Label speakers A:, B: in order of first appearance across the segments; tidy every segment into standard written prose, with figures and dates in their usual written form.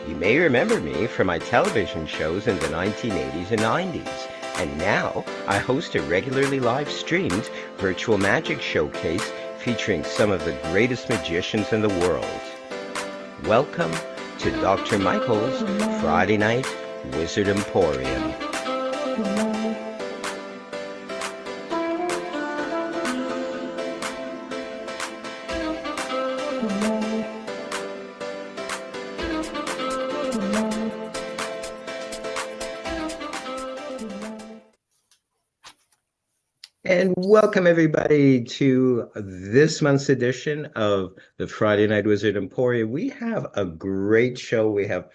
A: You may remember me from my television shows in the 1980s and 90s, and now I host a regularly live-streamed virtual magic showcase featuring some of the greatest magicians in the world. Welcome to Dr. Michael's Friday Night Wizard Emporium. And welcome everybody to this month's edition of the Friday Night Wizard Emporium. We have a great show. We have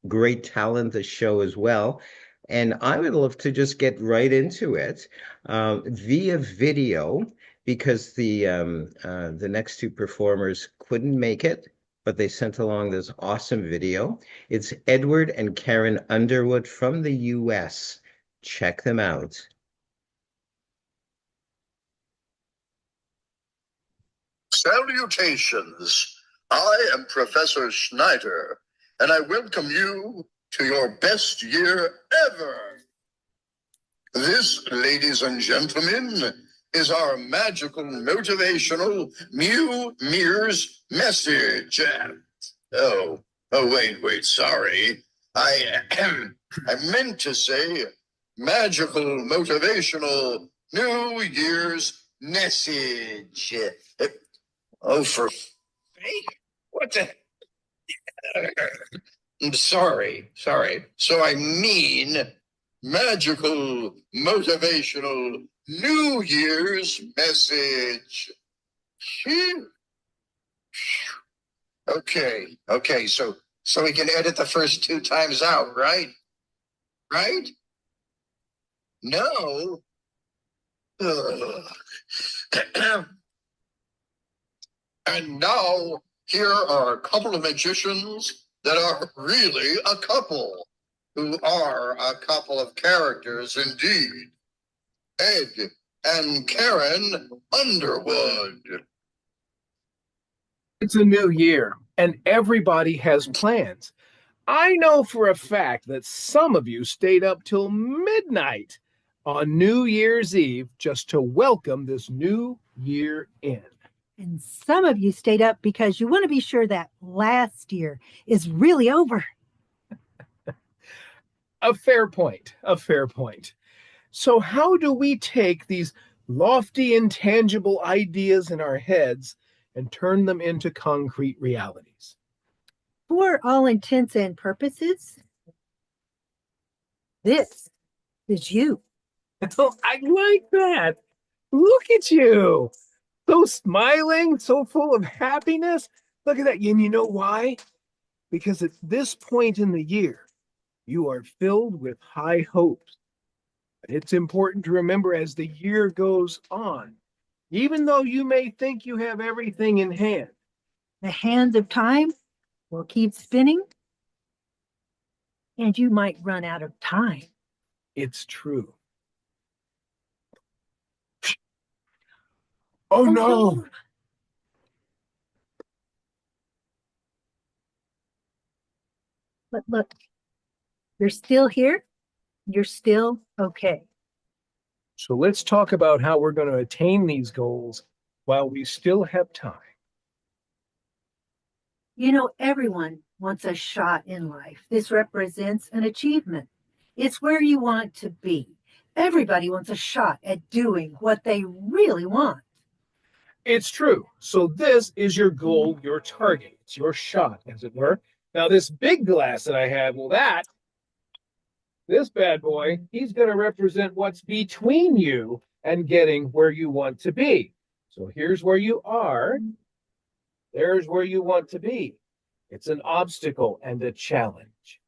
A: great talent to show as well. And I would love to just get right into it via video because the next two performers couldn't make it, but they sent along this awesome video. It's Edward and Karen Underwood from the US. Check them out.
B: Salutations. I am Professor Schneider, and I welcome you to your best year ever. This, ladies and gentlemen, is our magical motivational New Year's message. Wait, sorry. I meant to say magical motivational New Year's message. Oh, for fake? What the? I'm sorry. So I mean magical, motivational New Year's message. Phew. Okay, so we can edit the first two times out, right? Right? No. Ugh. And now, here are a couple of magicians that are really a couple, who are a couple of characters indeed. Ed and Karen Underwood.
C: It's a new year, and everybody has plans. I know for a fact that some of you stayed up till midnight on New Year's Eve just to welcome this new year in.
D: And some of you stayed up because you want to be sure that last year is really over.
C: A fair point. So how do we take these lofty, intangible ideas in our heads and turn them into concrete realities?
D: For all intents and purposes, this is you.
C: Oh, I like that. Look at you. So smiling, so full of happiness. Look at that. And you know why? Because at this point in the year, you are filled with high hopes. It's important to remember as the year goes on, even though you may think you have everything in hand,
D: The hands of time will keep spinning, and you might run out of time.
C: it's true. Oh no!
D: But look, you're still here. You're still okay.
C: So let's talk about how we're going to attain these goals while we still have time.
D: You know, everyone wants a shot in life. This represents an achievement. It's where you want to be. Everybody wants a shot at doing what they really want.
C: It's true. So this is your goal, your target. It's your shot, as it were. Now, this big glass that I have, this bad boy, he's going to represent what's between you and getting where you want to be. So here's where you are. There's where you want to be. It's an obstacle and a challenge.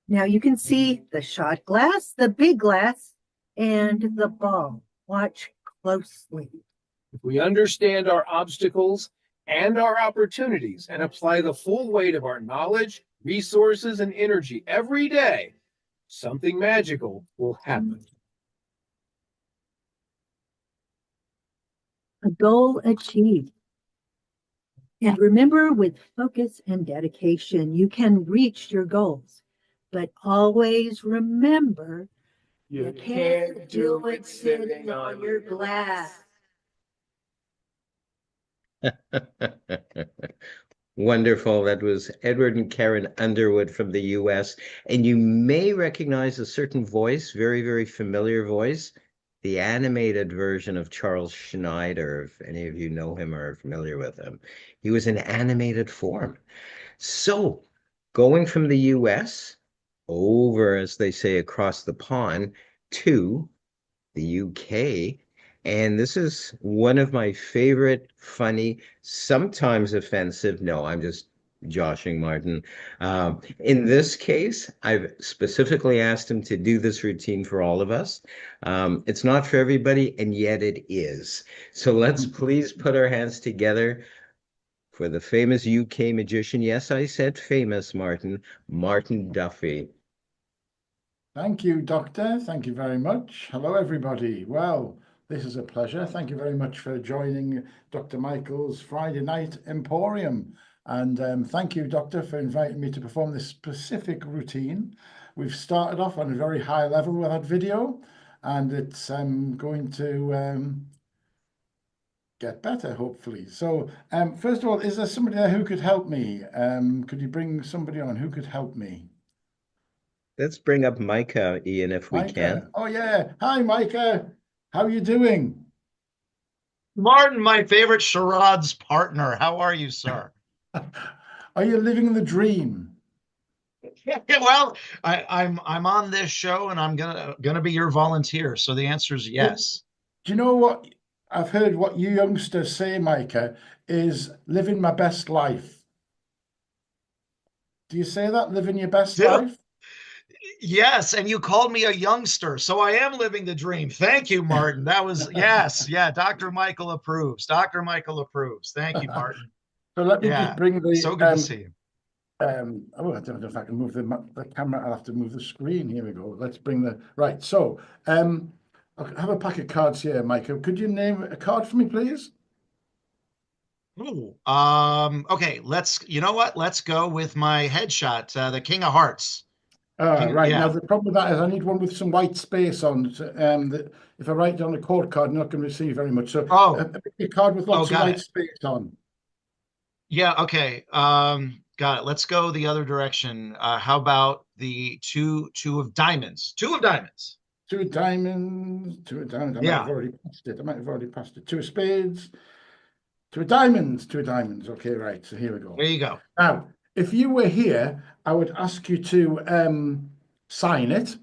D: Now you can see the shot glass, the big glass, and the ball. Watch closely.
C: If we understand our obstacles and our opportunities and apply the full weight of our knowledge, resources, and energy every day, something magical will happen.
D: A goal achieved. And remember, with focus and dedication, you can reach your goals. But always remember, you can't do it sitting on your glass.
A: Wonderful. That was Edward and Karen Underwood from the US. And you may recognize a certain voice, very, very familiar voice, the animated version of Charles Schneider, if any of you know him or are familiar with him. He was in animated form. So, going from the US over, as they say, across the pond to the UK. And this is one of my favorite, funny, sometimes offensive. No, I'm just joshing Martin. In this case, I've specifically asked him to do this routine for all of us. It's not for everybody, and yet it is. So let's please put our hands together for the famous UK magician. Yes, I said famous, Martin. Martin Duffy.
E: Thank you, Doctor. Thank you very much. Hello, everybody. Well, this is a pleasure. Thank you very much for joining Dr. Michael's Friday Night Emporium. And thank you, Doctor, for inviting me to perform this specific routine. We've started off on a very high level with that video, and it's going to get better, hopefully. So, first of all, is there somebody there who could help me? Could you bring somebody on who could help me?
A: Let's bring up Micah, Ian, if we can.
E: Micah. Oh, yeah. Hi, Micah. How are you doing?
F: Martin, my favorite charade's partner. How are you, sir?
E: Are you living the dream?
F: Well, I'm on this show and I'm gonna be your volunteer. So the answer is yes.
E: Do you know what I've heard what you youngsters say, Micah, is living my best life. Do you say that? Living your best life?
F: Yes, and you called me a youngster, so I am living the dream. Thank you, Martin. That was yes, yeah. Dr. Michael approves. Dr. Michael approves. Thank you, Martin.
E: So let me just bring the
F: so good to see you.
E: Oh, I don't know if I can move the camera. I'll have to move the screen. Here we go. Let's bring the right. So I have a pack of cards here, Michael. Could you name a card for me, please?
F: Ooh, okay, you know what? Let's go with my headshot, the King of Hearts.
E: Right. Now, the problem with that is I need one with some white space on it. If I write down a code card, I'm not going to receive very much. So a card with lots of white space on.
F: Yeah, okay. Got it. Let's go the other direction. How about the two of diamonds? Two of diamonds.
E: Two of diamonds. Two of diamonds. I might have already passed it. I might have already passed it. Two of spades. Two of diamonds. Two of diamonds. Okay, right. So here we go.
F: There you go.
E: Now, if you were here, I would ask you to sign it,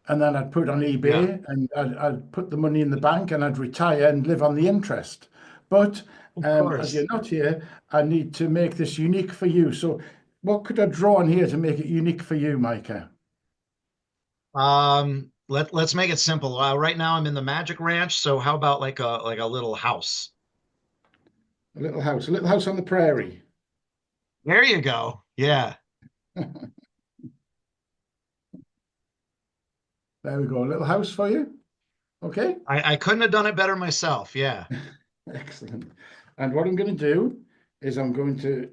E: and then I'd put it on eBay, and I'd put the money in the bank, and I'd retire and live on the interest. But as you're not here, I need to make this unique for you. So what could I draw on here to make it unique for you, Micah?
F: Let's make it simple. Right now I'm in the Magic Ranch, so how about like a little house?
E: A little house on the prairie.
F: There you go. Yeah.
E: There we go. A little house for you. Okay.
F: I couldn't have done it better myself. Yeah.
E: Excellent. And what I'm going to do is I'm going to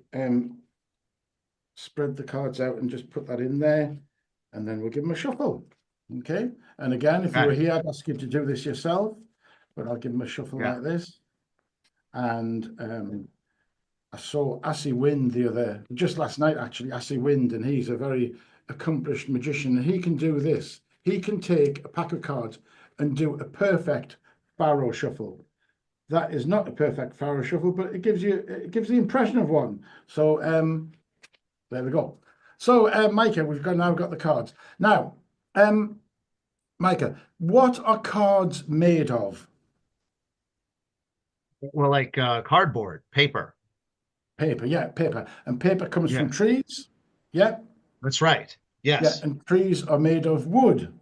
E: spread the cards out and just put that in there, and then we'll give them a shuffle. Okay. And again, if you were here, I'd ask you to do this yourself, but I'll give them a shuffle like this. And I saw Assy Wind just last night, actually, Assy Wind, and he's a very accomplished magician, and he can do this. He can take a pack of cards and do a perfect faro shuffle. That is not a perfect faro shuffle, but it gives the impression of one. So there we go. So Micah, we've now got the cards. Now, Micah, what are cards made of?
F: Well, like cardboard, paper.
E: Paper, yeah, paper. And paper comes from trees. Yeah.
F: That's right. Yes.
E: Yeah, and trees are made of wood.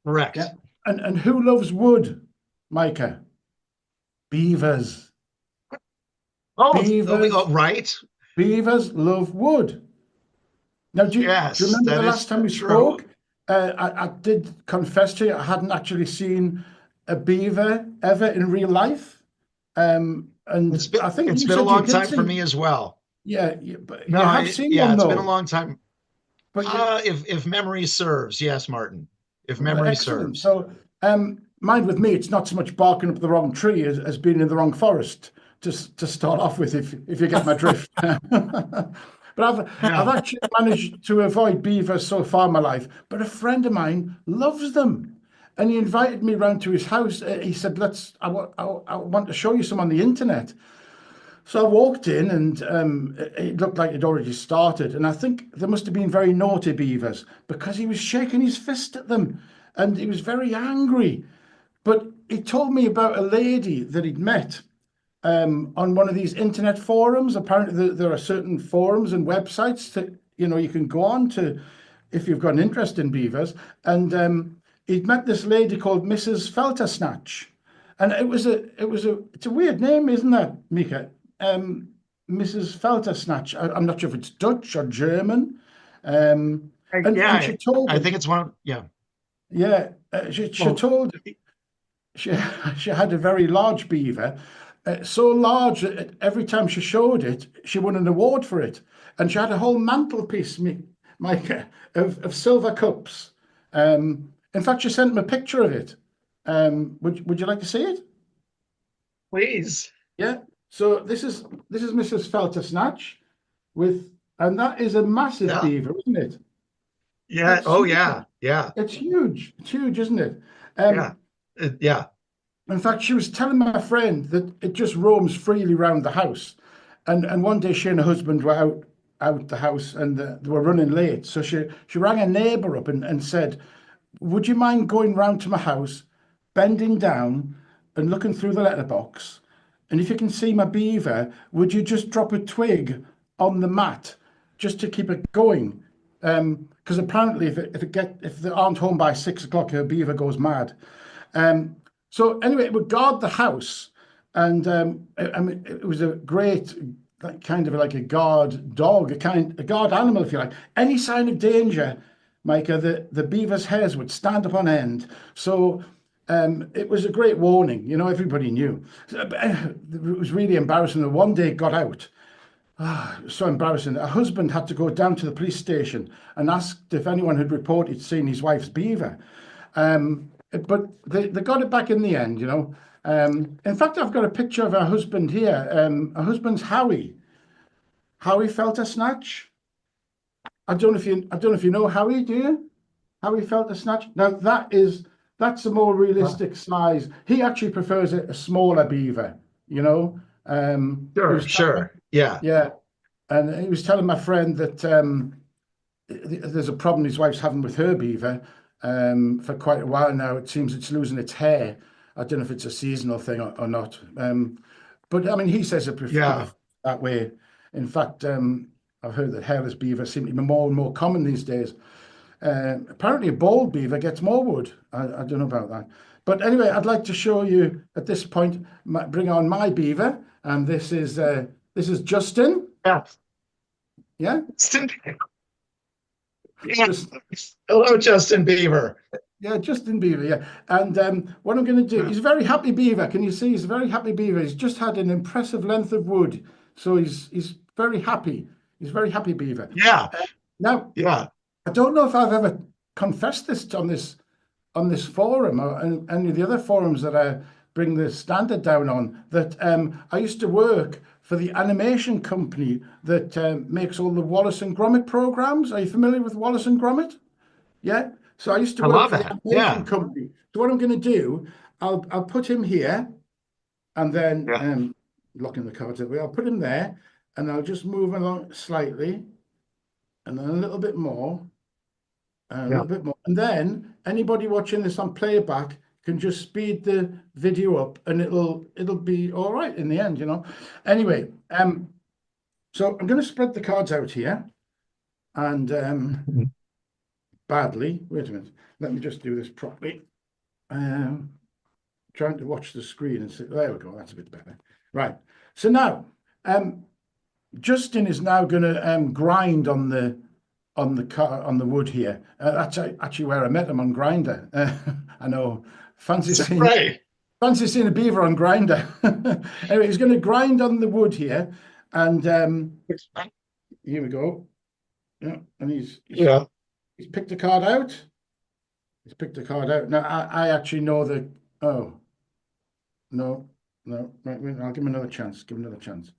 F: Correct.
E: Yeah. And who loves wood, Micah? Beavers.
F: Beavers, right.
E: Beavers love wood. Now, do you remember the last time we spoke? I did confess to you, I hadn't actually seen a beaver ever in real life. And I think
F: It's
E: you
F: been a
E: said you
F: long
E: did
F: time for
E: see,
F: me as well.
E: yeah, but
F: No,
E: you have seen
F: yeah,
E: one
F: it's been a
E: though.
F: long time.
E: But you,
F: If memory serves, yes, Martin. If
E: well,
F: memory
E: excellent.
F: serves.
E: So, mind with me, it's not so much barking up the wrong tree as being in the wrong forest. To start off with, if you get my drift. But I've
F: Yeah.
E: actually managed to avoid beavers so far in my life. But a friend of mine loves them, and he invited me round to his house. He said, "Let's. I want to show you some on the internet." So I walked in, and it looked like it already started. And I think there must have been very naughty beavers because he was shaking his fist at them, and he was very angry. But he told me about a lady that he'd met on one of these internet forums. Apparently, there are certain forums and websites that you can go on to if you've got an interest in beavers. And he'd met this lady called Mrs. Feltersnatch, and it's a weird name, isn't it, Mika? Mrs. Feltersnatch. I'm not sure if it's Dutch or German. And
F: Yeah,
E: she told
F: I think
E: him,
F: it's one of, yeah.
E: yeah, she
F: Well,
E: told she she had a very large beaver, so large that every time she showed it, she won an award for it, and she had a whole mantelpiece, Mike, of silver cups. In fact, she sent me a picture of it. Would you like to see it?
F: please.
E: Yeah. So this is Mrs. Feltersnatch with, and that is a massive
F: Yeah.
E: beaver, isn't it?
F: Yeah.
E: That's
F: Oh,
E: huge.
F: yeah. Yeah.
E: It's huge. It's huge, isn't it?
F: Yeah. Yeah.
E: In fact, she was telling my friend that it just roams freely around the house. And one day she and her husband were out the house, and they were running late. So she rang a neighbour up and said, "Would you mind going round to my house, bending down and looking through the letterbox? And if you can see my beaver, would you just drop a twig on the mat just to keep it going? Because apparently, if they aren't home by 6 o'clock, her beaver goes mad." So anyway, it would guard the house, and I mean, it was a great kind of like a guard dog, a guard animal, if you like. Any sign of danger, Micah, the beaver's hairs would stand up on end. So it was a great warning. Everybody knew. It was really embarrassing. One day it got out. It was so embarrassing. Her husband had to go down to the police station and asked if anyone had reported seeing his wife's beaver. But they got it back in the end. In fact, I've got a picture of her husband here. Her husband's Howie. Howie Feltersnatch. I don't know if you know Howie, do you? Howie Feltersnatch. Now that's a more realistic size. He actually prefers a smaller beaver.
F: Sure. Sure. Yeah.
E: Yeah, and he was telling my friend that there's a problem his wife's having with her beaver for quite a while now. It seems it's losing its hair. I don't know if it's a seasonal thing or not. But I mean, he says it
F: Yeah.
E: that way. In fact, I've heard that hairless beavers seem to be more and more common these days. Apparently, a bald beaver gets more wood. I don't know about that. But anyway, I'd like to show you at this point, bring on my beaver. And this is Justin.
F: Yeah.
E: Yeah.
F: Yeah. Hello, Justin Beaver.
E: Yeah, Justin Beaver, yeah. And what I'm going to do, he's a very happy beaver. Can you see? He's a very happy beaver. He's just had an impressive length of wood. So he's very happy. He's a very happy beaver.
F: Yeah.
E: Now,
F: Yeah.
E: I don't know if I've ever confessed this on this forum or any of the other forums that I bring the standard down on, that I used to work for the animation company that makes all the Wallace and Gromit programs. Are you familiar with Wallace and Gromit? Yeah. So I used to
F: I
E: work
F: love
E: for the
F: that.
E: animation
F: Yeah.
E: company. So what I'm going to do, I'll put him here, and then
F: Yeah.
E: locking the cards away. I'll put him there, and I'll just move along slightly, and then a little bit more, and a
F: Yeah.
E: little bit more, and then anybody watching this on playback can just speed the video up, and it'll be all right in the end. Anyway, so I'm going to spread the cards out here, and badly. Wait a minute. Let me just do this properly. Trying to watch the screen and see. There we go. That's a bit better. Right. So now, Justin is now going to grind on the wood here. That's actually where I met him, on Grinder. I know. Fancy fancy seeing a beaver on grinder. Anyway, he's going to grind on the wood here, and here we go. Yeah, and he's picked a card out. He's picked a card out. Now I actually know the. Oh, no, right, I'll give him another chance. Give him another chance.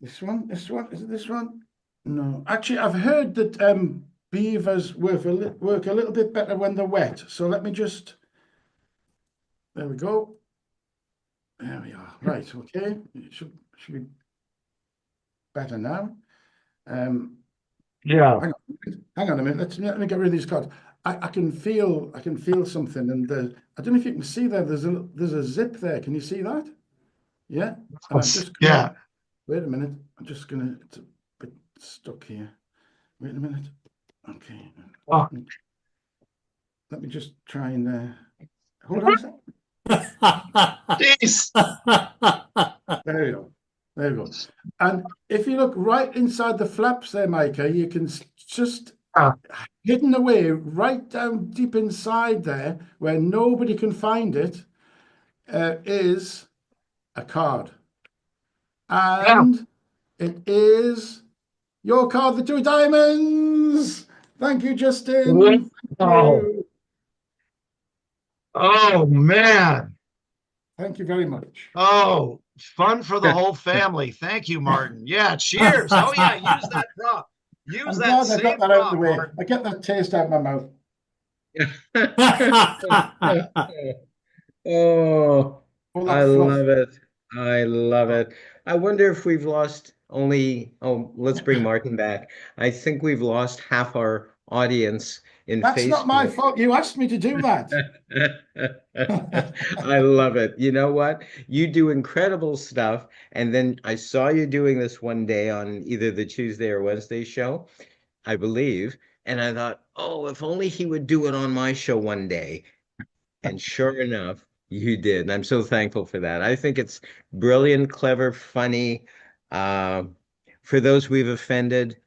E: This one, is it this one? No, actually, I've heard that beavers work a little bit better when they're wet. So let me just. There we go. There we are. Right. Okay. It should be better now.
F: Yeah.
E: Hang on a minute. Let me get rid of these cards. I can feel something, and I don't know if you can see there. There's a zip there. Can you see that? Yeah. And I'm just gonna, wait a minute. I'm just gonna. It's a bit stuck here. Wait a minute. Okay.
F: Oh.
E: Let me just try and hold on a second.
F: Jeez.
E: There you go. There you go. And if you look right inside the flaps there, Micah, you can just hidden away right down deep inside there where nobody can find it is a card. And it is your card, the 2 diamonds. Thank you, Justin.
F: Wow. Oh, man.
E: Thank you very much.
F: Oh, fun for the whole family. Thank you, Martin. Yeah, cheers. Oh, yeah, use that prop. Use that
E: glad
F: same
E: I got that
F: prop,
E: out of the way.
F: Martin.
E: I get that taste out of my mouth.
A: Oh,
E: All
A: I
E: that fluff.
A: love it. I love it. I wonder if we've lost only, oh, let's bring Martin back. I think we've lost half our audience in
E: That's not my
A: Facebook.
E: fault. You asked me to do that.
A: I love it. You know what? You do incredible stuff. And then I saw you doing this one day on either the Tuesday or Wednesday show, I believe. And I thought, oh, if only he would do it on my show one day. And sure enough, you did. And I'm so thankful for that. I think it's brilliant, clever, funny. Uh, for those we've offended,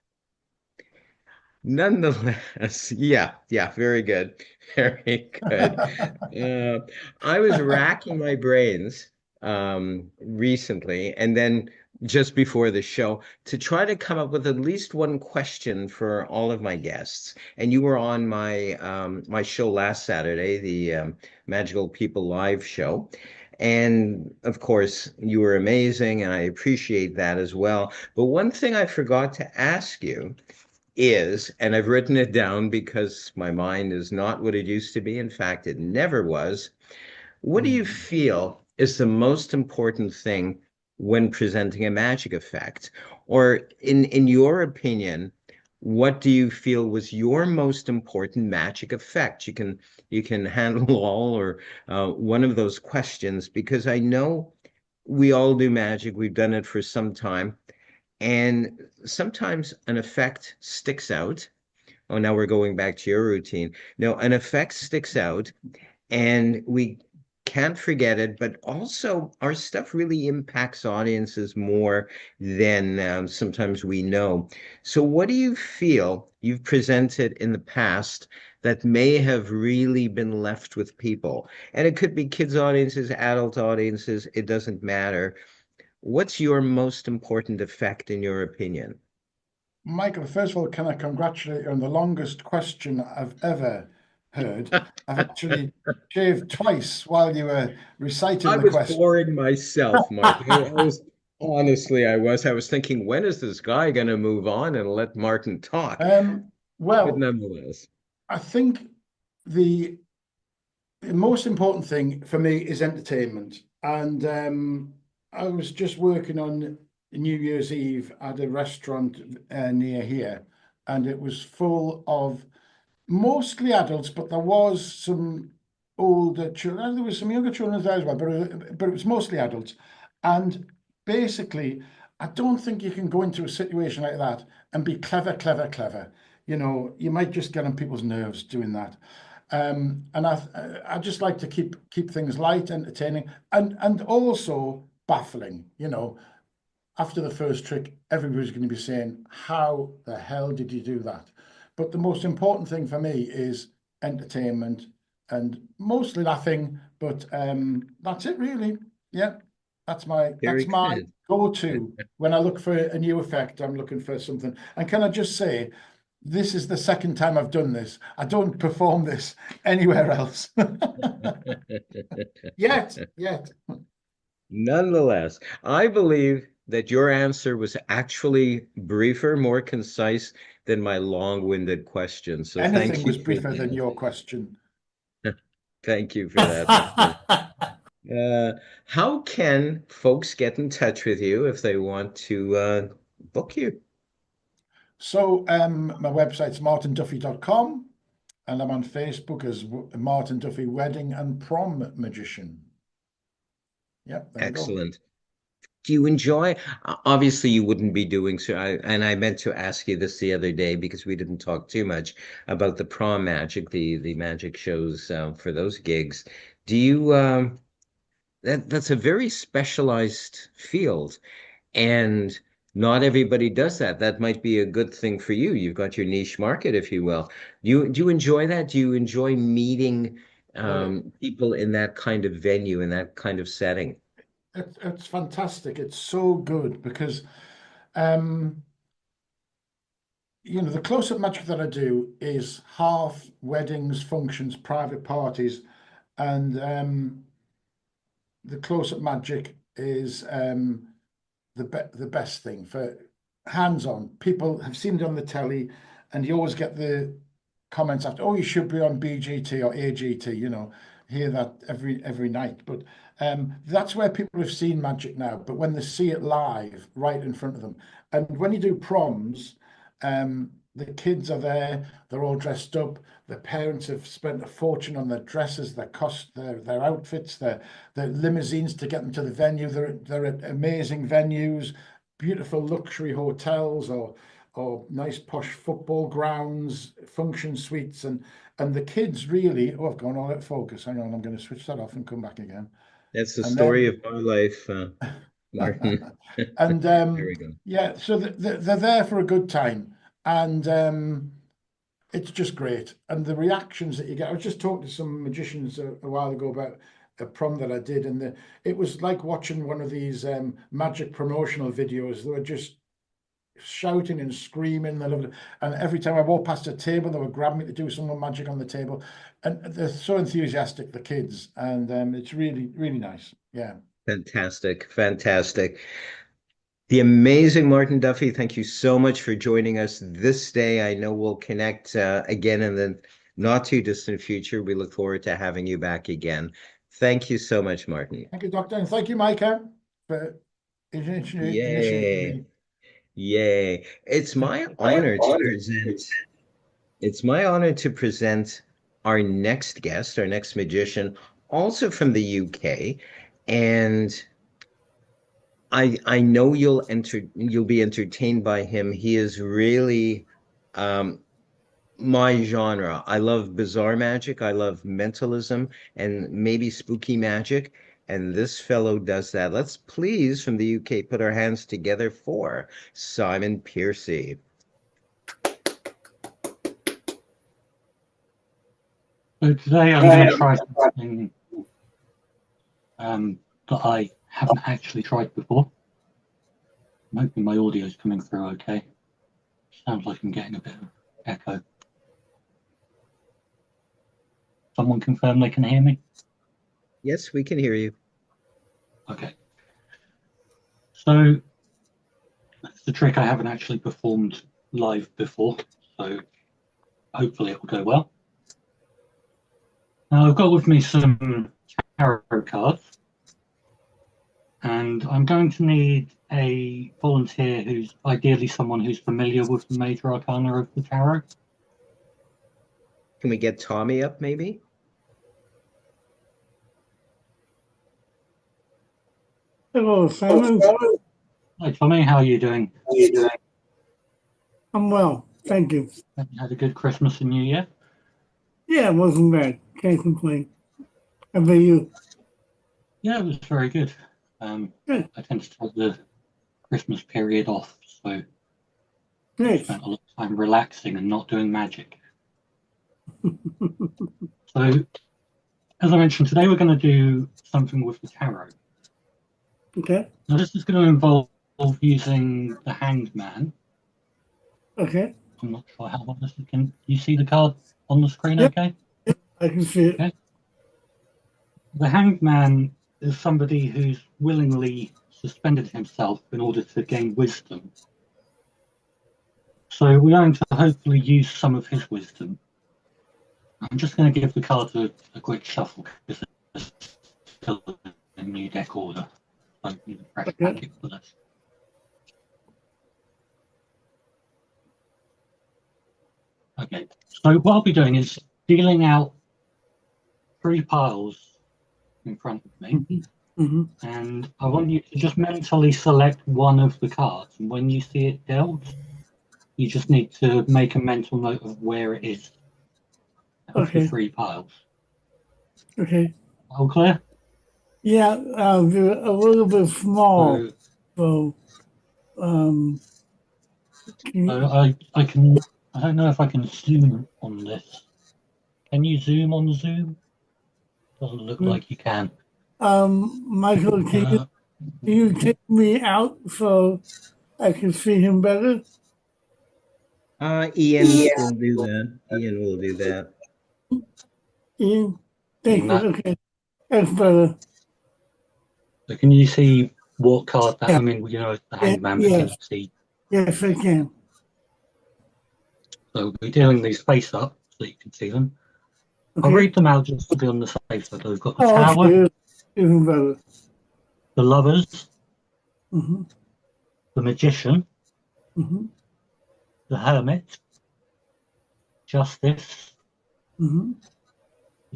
A: nonetheless, yeah, very good. Very good. I was racking my brains recently and then just before the show to try to come up with at least one question for all of my guests. And you were on my show last Saturday, the Magical People Live show. And of course, you were amazing, and I appreciate that as well. But one thing I forgot to ask you is, and I've written it down because my mind is not what it used to be. In fact, it never was. What do you feel is the most important thing when presenting a magic effect? Or in your opinion, what do you feel was your most important magic effect? You can handle all or one of those questions because I know we all do magic. We've done it for some time. And sometimes an effect sticks out. Oh, now we're going back to your routine. No, an effect sticks out and we can't forget it, but also our stuff really impacts audiences more than sometimes we know. So, what do you feel you've presented in the past that may have really been left with people? And it could be kids' audiences, adult audiences, it doesn't matter. What's your most important effect in your opinion?
E: Michael, first of all, can I congratulate you on the longest question I've ever heard? I've actually shaved twice while you were reciting
A: I
E: the
A: was
E: question.
A: boring myself, Mike. Honestly, I was thinking, when is this guy going to move on and let Martin talk? But
E: Well,
A: nonetheless,
E: I think the most important thing for me is entertainment. And I was just working on New Year's Eve at a restaurant near here, and it was full of mostly adults, but there was some older children. There was some younger children there as well, but it was mostly adults. And basically, I don't think you can go into a situation like that and be clever. You know, you might just get on people's nerves doing that. And I just like to keep things light, entertaining, and also baffling. You know, after the first trick, everybody's going to be saying, "How the hell did you do that?" But the most important thing for me is entertainment and mostly laughing, but that's it really. Yeah, that's my
A: Very good.
E: go-to. When I look for a new effect, I'm looking for something. And can I just say, this is the second time I've done this. I don't perform this anywhere else. Yet.
A: Nonetheless, I believe that your answer was actually briefer, more concise than my long-winded question. So
E: Anything
A: thank you
E: was
A: for
E: briefer than your question.
A: that. Thank you for that, Martin. How can folks get in touch with you if they want to book you?
E: So my website's martinduffy.com, and I'm on Facebook as Martin Duffy Wedding and Prom Magician. Yep, there we go.
A: Excellent. Do you enjoy? Obviously, you wouldn't be doing so. And I meant to ask you this the other day because we didn't talk too much about the prom magic, the magic shows for those gigs. Do you? That's a very specialized field, and not everybody does that. That might be a good thing for you. You've got your niche market, if you will. Do you enjoy that? Do you enjoy meeting people in that kind of venue, in that kind of setting?
E: It's fantastic. It's so good because um, the close-up magic that I do is half weddings, functions, private parties, and the close-up magic is the best thing for hands-on. People have seen it on the telly, and you always get the comments after, "Oh, you should be on BGT or AGT." Hear that every night. But that's where people have seen magic now. But when they see it live, right in front of them, and when you do proms, the kids are there. They're all dressed up. The parents have spent a fortune on their dresses, their outfits, their limousines to get them to the venue. They're at amazing venues, beautiful luxury hotels, or nice posh football grounds, function suites, and the kids really. Oh, I've gone all out of focus. Hang on, I'm going to switch that off and come back again.
A: That's the
E: And
A: story
E: then
A: of my life, Martin.
E: and
A: There we go.
E: yeah, so they're there for a good time, and it's just great. And the reactions that you get. I was just talking to some magicians a while ago about a prom that I did, and it was like watching one of these magic promotional videos. They were just shouting and screaming. They loved it. And every time I walked past a table, they would grab me to do some more magic on the table. And they're so enthusiastic, the kids, and it's really, really nice. Yeah.
A: Fantastic, fantastic. The amazing Martin Duffy, thank you so much for joining us this day. I know we'll connect again in the not too distant future. We look forward to having you back again. Thank you so much, Martin.
E: Thank you, Doctor. And thank you, Micah, for initiating
A: Yay.
E: me.
A: Yay. It's my honor to present our next guest, our next magician, also from the UK. And I know you'll be entertained by him. He is really um, my genre. I love bizarre magic. I love mentalism and maybe spooky magic. And this fellow does that. Let's please, from the UK, put our hands together for Simon Piercy.
G: So today I'm going to try something that I haven't actually tried before. I'm hoping my audio is coming through okay. Sounds like I'm getting a bit of echo. Someone confirm they can hear me?
A: Yes, we can hear you.
G: Okay. So that's the trick I haven't actually performed live before, so hopefully it will go well. Now I've got with me some tarot cards, and I'm going to need a volunteer who's ideally someone who's familiar with the major arcana of the tarot.
A: Can we get Tommy up, maybe?
H: Hello, Simon.
G: Hi Tommy, how are you doing?
H: I'm well, thank you.
G: Have you had a good Christmas and New Year?
H: Yeah, it wasn't bad. Can't complain. How about you?
G: Yeah, it was very good.
H: Good.
G: I tend to take the Christmas period off, so I
H: Nice.
G: spent a lot of time relaxing and not doing magic. So as I mentioned, today we're going to do something with the tarot.
H: Okay.
G: Now, this is going to involve using the Hanged Man.
H: Okay.
G: I'm not sure how well this is. Can you see the card on the screen?
H: Yep.
G: Okay.
H: I can see it.
G: Okay. The Hanged Man is somebody who's willingly suspended himself in order to gain wisdom. So we're going to hopefully use some of his wisdom. I'm just going to give the cards a quick shuffle because it's still in new deck order. So I need a fresh packet for this. Okay, so what I'll be doing is dealing out 3 piles in front of me. And I want you to just mentally select one of the cards. And when you see it dealt, you just need to make a mental note of where it is of the 3 piles.
H: Okay.
G: All clear?
H: Yeah, they're a little bit small. So,
G: I don't know if I can zoom on this. Can you zoom on Zoom? Doesn't look like you can.
H: Michael, can you take me out so I can see him better?
A: Ian will do that. Ian will do that.
H: Ian, thank you. Okay, that's better.
G: So can you see what card that? I mean, you know, the Hanged Man, but can you see?
H: Yes, I can.
G: So we're dealing these face up so you can see them. I'll read them out just to be on the safe side. We've got the Tower,
H: even better.
G: the Lovers, the Magician, the Hermit, Justice, the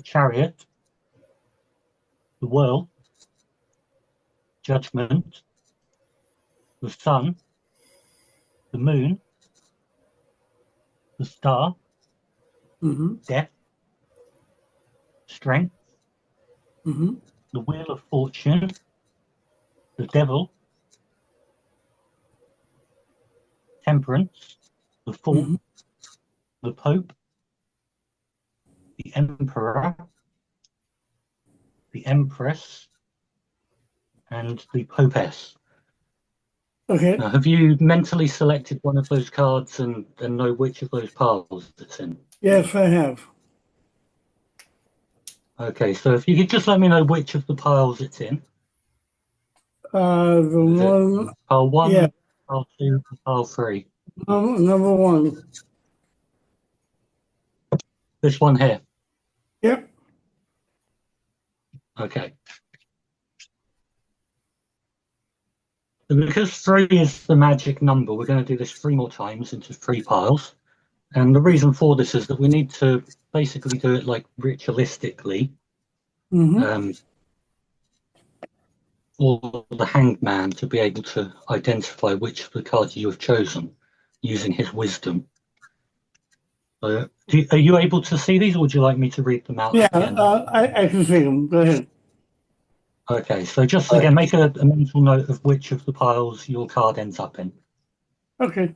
G: Chariot, the World, Judgment, the Sun, the Moon, the Star, Death, Strength, the Wheel of Fortune, the Devil, Temperance, the Fool, the Pope, the Emperor, the Empress, and the Popess.
H: Okay.
G: Now, have you mentally selected one of those cards and know which of those piles it's in?
H: Yes, I have.
G: Okay, so if you could just let me know which of the piles it's in.
H: The one.
G: Pile 1,
H: yeah.
G: pile 2, pile 3.
H: Number 1.
G: This one here.
H: Yep.
G: Okay. And because 3 is the magic number, we're going to do this 3 more times into 3 piles. And the reason for this is that we need to basically do it like ritualistically. For the Hanged Man to be able to identify which of the cards you have chosen using his wisdom. Are you able to see these, or would you like me to read them out again?
H: I can see them. Go ahead.
G: Okay, so just again, make a mental note of which of the piles your card ends up in.
H: Okay.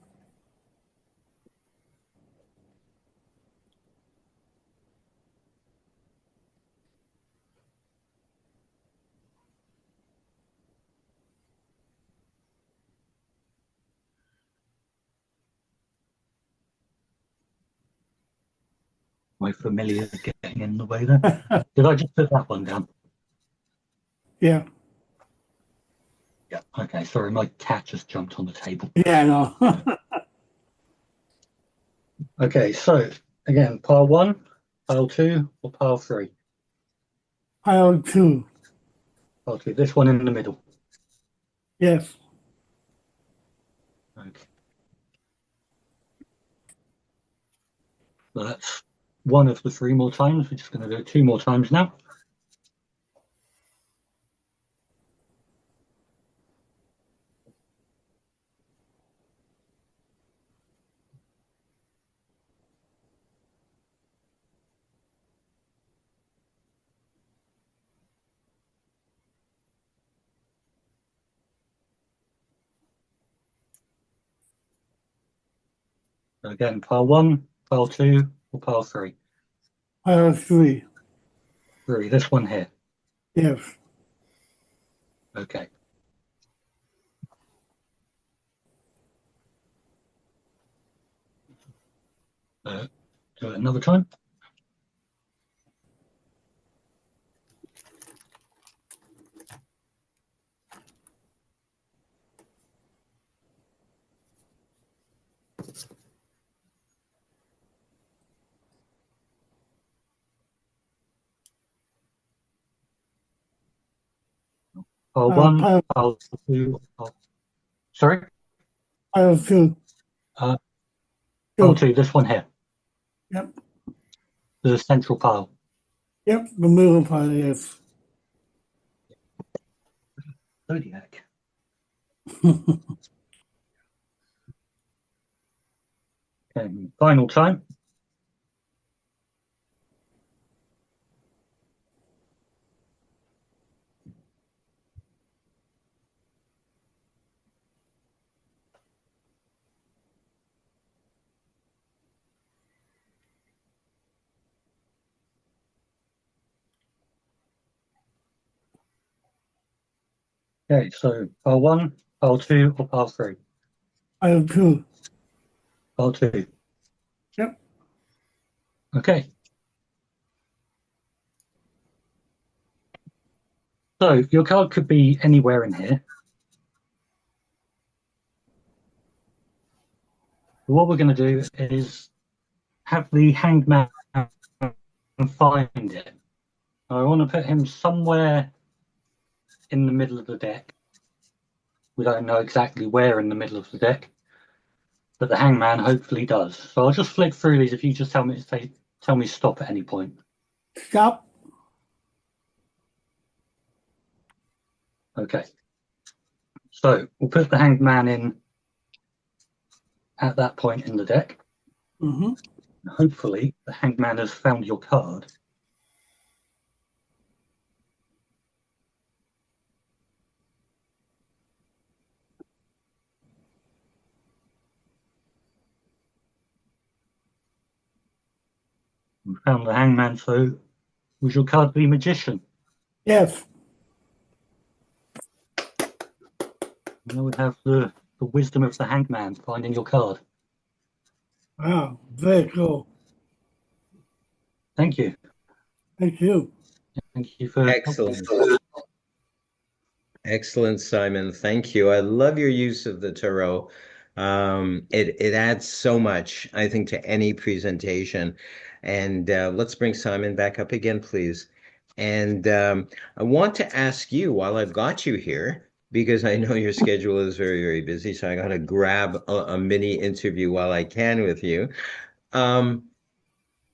G: My familiar getting in the way there. Did I just put that one down?
H: Yeah.
G: Yeah. Okay. Sorry, my cat just jumped on the table.
H: Yeah, no.
G: Okay. So again, pile 1, pile 2, or pile 3?
H: Pile 2.
G: Pile 2. This one in the middle.
H: Yes.
G: Okay. So that's one of the 3 more times. We're just going to do it 2 more times now. So again, pile 1, pile 2, or pile 3?
H: Pile 3.
G: 3, this one here.
H: Yes.
G: Okay. Do it another time. Pile 1, pile 2. Sorry?
H: Pile 2.
G: Pile 2, this one here.
H: Yep.
G: The central pile.
H: Yep, the middle pile, yes.
G: Zodiac. Okay, final time. Okay, so pile 1, pile 2, or pile 3?
H: Pile 2.
G: Pile 2.
H: Yep.
G: Okay. So your card could be anywhere in here. What we're going to do is have the hanged man find it. I want to put him somewhere in the middle of the deck. We don't know exactly where in the middle of the deck, but the hangman hopefully does. So I'll just flick through these if you just tell me stop at any point.
H: Stop.
G: Okay. So we'll put the hanged man in at that point in the deck.
H: Mm-hmm.
G: Hopefully the hanged man has found your card. We found the hangman, so would your card be magician?
H: Yes.
G: Now we have the wisdom of the hanged man finding your card.
H: Wow, very cool.
G: Thank you.
H: Thank you.
G: Thank you for
A: Excellent. Excellent, Simon. Thank you. I love your use of the tarot. It adds so much, I think, to any presentation. And let's bring Simon back up again, please. And I want to ask you, while I've got you here, because I know your schedule is very, very busy, so I got to grab a mini interview while I can with you. Um,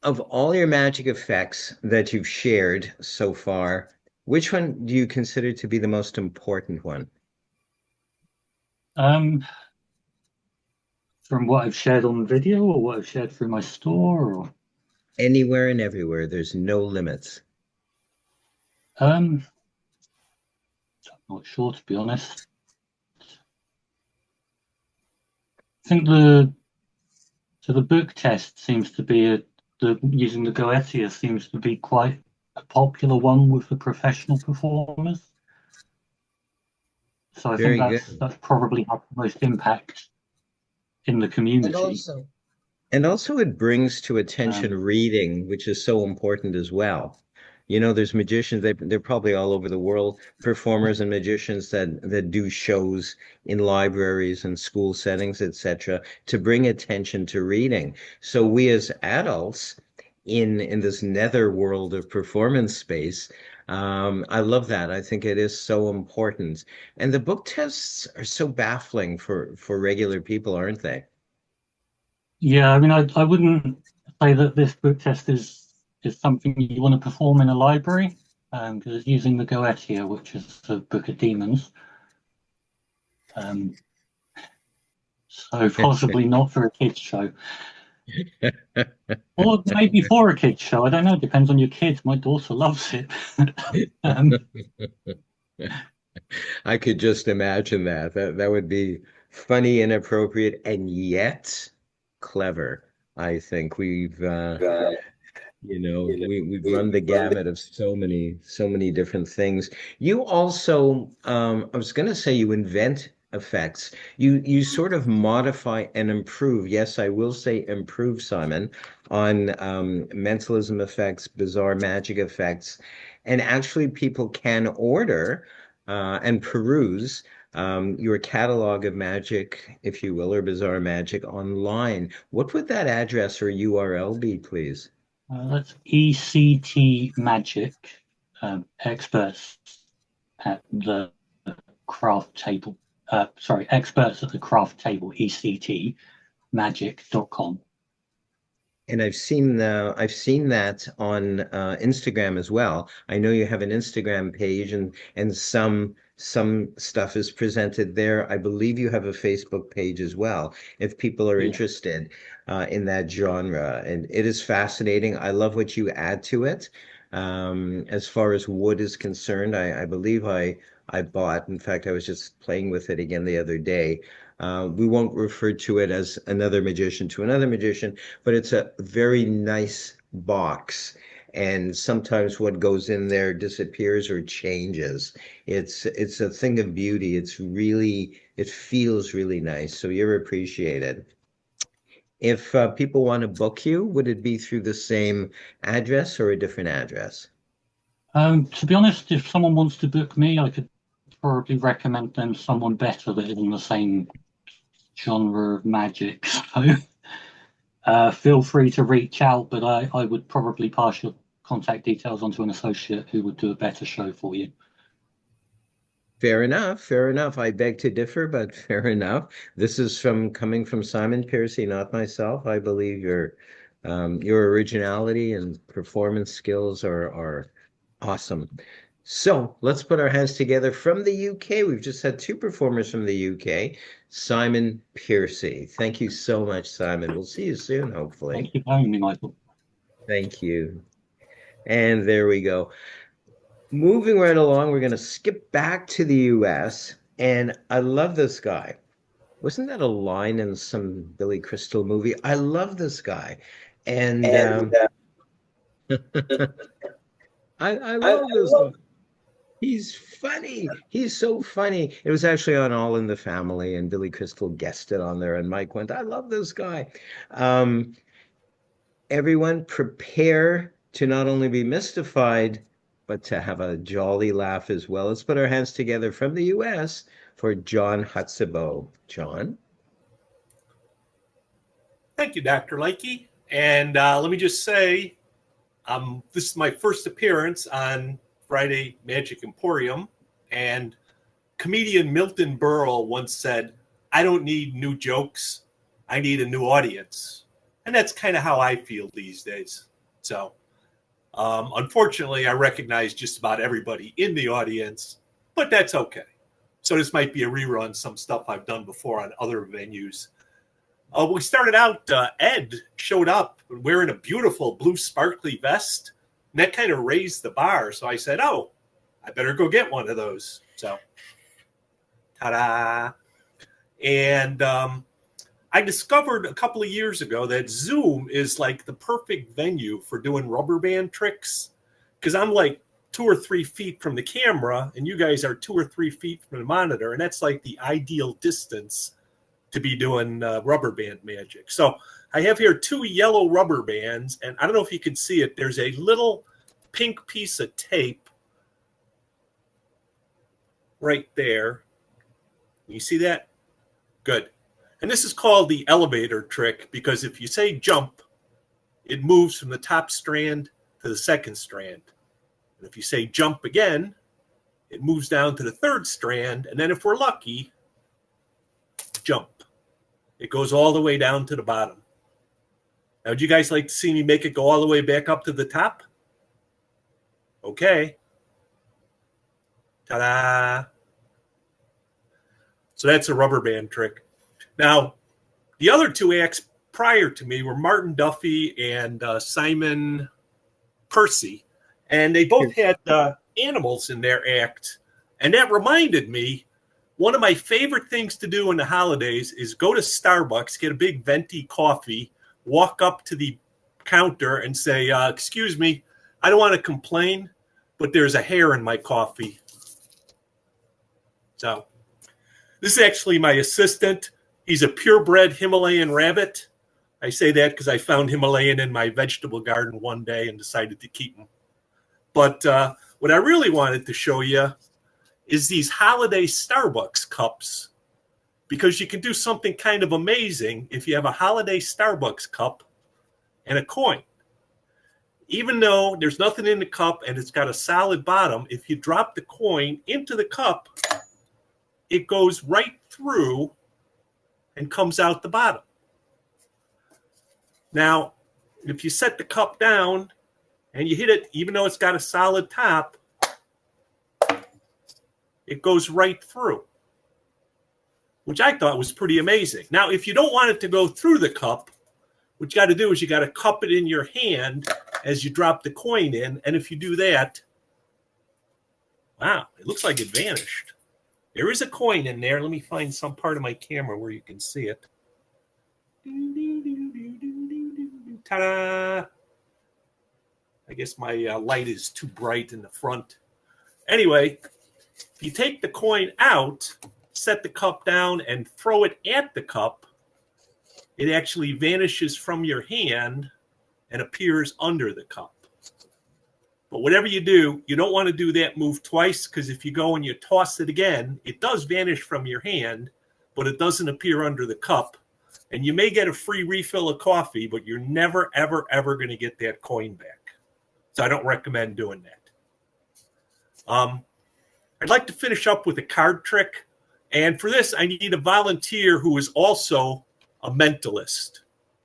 A: of all your magic effects that you've shared so far, which one do you consider to be the most important one?
G: From what I've shared on video or what I've shared through my store, or
A: Anywhere and everywhere, there's no limits.
G: I'm not sure, to be honest. I think the book test seems to be using the Goetia seems to be quite a popular one with the professional performers. So I
A: Very
G: think
A: good.
G: that's probably had the most impact in the community.
A: And also it brings to attention reading, which is so important as well. You know, there's magicians, they're probably all over the world, performers and magicians that do shows in libraries and school settings, etc., to bring attention to reading. So we as adults in this nether world of performance space, I love that. I think it is so important. And the book tests are so baffling for regular people, aren't they?
G: Yeah, I mean, I wouldn't say that this book test is something you want to perform in a library, because it's using the Goetia, which is the Book of Demons. So possibly not for a kids show. Or maybe for a kids show. I don't know. It depends on your kids. My daughter loves it.
A: I could just imagine that. That would be funny, inappropriate, and yet clever. I think We've run the gamut of so many different things. You also, I was going to say you invent effects. You sort of modify and improve. Yes, I will say improve, Simon, on mentalism effects, bizarre magic effects, and actually people can order and peruse your catalog of magic, if you will, or bizarre magic online. What would that address or URL be, please?
G: That's ECT Magic, experts at the craft table. Experts at the craft table, ECTmagic.com.
A: And I've seen that on Instagram as well. I know you have an Instagram page, and some stuff is presented there. I believe you have a Facebook page as well, if people are
G: Yeah.
A: interested in that genre. And it is fascinating. I love what you add to it. As far as wood is concerned, I believe I bought. In fact, I was just playing with it again the other day. We won't refer to it as another magician to another magician, but it's a very nice box. And sometimes what goes in there disappears or changes. It's a thing of beauty. It feels really nice. So you're appreciated. If people want to book you, would it be through the same address or a different address?
G: To be honest, if someone wants to book me, I could probably recommend them someone better that is in the same genre of magic. So feel free to reach out, but I would probably pass your contact details onto an associate who would do a better show for you.
A: Fair enough, fair enough. I beg to differ, but fair enough. This is coming from Simon Piercy, not myself. I believe your originality and performance skills are awesome. So let's put our hands together from the UK. We've just had two performers from the UK. Simon Piercy. Thank you so much, Simon. We'll see you soon, hopefully.
G: Thank you for having me, Michael.
A: Thank you. And there we go. Moving right along, we're going to skip back to the US. And I love this guy. Wasn't that a line in some Billy Crystal movie? I love this guy. And I love this guy. He's funny. He's so funny. It was actually on All in the Family, and Billy Crystal guested on there, and Mike went, I love this guy. Everyone prepare to not only be mystified, but to have a jolly laugh as well. Let's put our hands together from the US for John Hutzabo. John?
I: Thank you, Dr. Leakey. And let me just say, this is my first appearance on Friday Magic Emporium. And comedian Milton Berle once said, I don't need new jokes. I need a new audience. And that's kind of how I feel these days. So, unfortunately, I recognize just about everybody in the audience, but that's okay. So this might be a rerun, some stuff I've done before on other venues. We started out, Ed showed up wearing a beautiful blue sparkly vest, and that kind of raised the bar. So I said, oh, I better go get one of those. So, ta-da. And I discovered a couple of years ago that Zoom is like the perfect venue for doing rubber band tricks, because I'm like 2 or 3 feet from the camera, and you guys are 2 or 3 feet from the monitor, and that's like the ideal distance to be doing rubber band magic. So I have here 2 yellow rubber bands, and I don't know if you can see it. There's a little pink piece of tape right there. You see that? Good. And this is called the elevator trick, because if you say jump, it moves from the top strand to the second strand. And if you say jump again, it moves down to the third strand. And then if we're lucky, jump. It goes all the way down to the bottom. Now, would you guys like to see me make it go all the way back up to the top? Okay. Ta-da. So that's a rubber band trick. Now, the other 2 acts prior to me were Martin Duffy and Simon Percy, and they both had animals in their act. And that reminded me, one of my favorite things to do in the holidays is go to Starbucks, get a big venti coffee, walk up to the counter and say, excuse me, I don't want to complain, but there's a hair in my coffee. So this is actually my assistant. He's a purebred Himalayan rabbit. I say that because I found Himalayan in my vegetable garden one day and decided to keep him. But what I really wanted to show you is these holiday Starbucks cups, because you can do something kind of amazing if you have a holiday Starbucks cup and a coin. Even though there's nothing in the cup and it's got a solid bottom, if you drop the coin into the cup, it goes right through and comes out the bottom. Now, if you set the cup down and you hit it, even though it's got a solid top, it goes right through, which I thought was pretty amazing. Now, if you don't want it to go through the cup, what you got to do is you got to cup it in your hand as you drop the coin in. And if you do that, wow, it looks like it vanished. There is a coin in there. Let me find some part of my camera where you can see it. Ta-da! I guess my light is too bright in the front. Anyway, if you take the coin out, set the cup down, and throw it at the cup, it actually vanishes from your hand and appears under the cup. But whatever you do, you don't want to do that move twice, because if you go and you toss it again, it does vanish from your hand, but it doesn't appear under the cup. And you may get a free refill of coffee, but you're never, ever, ever going to get that coin back. So I don't recommend doing that. I'd like to finish up with a card trick. And for this, I need a volunteer who is also a mentalist,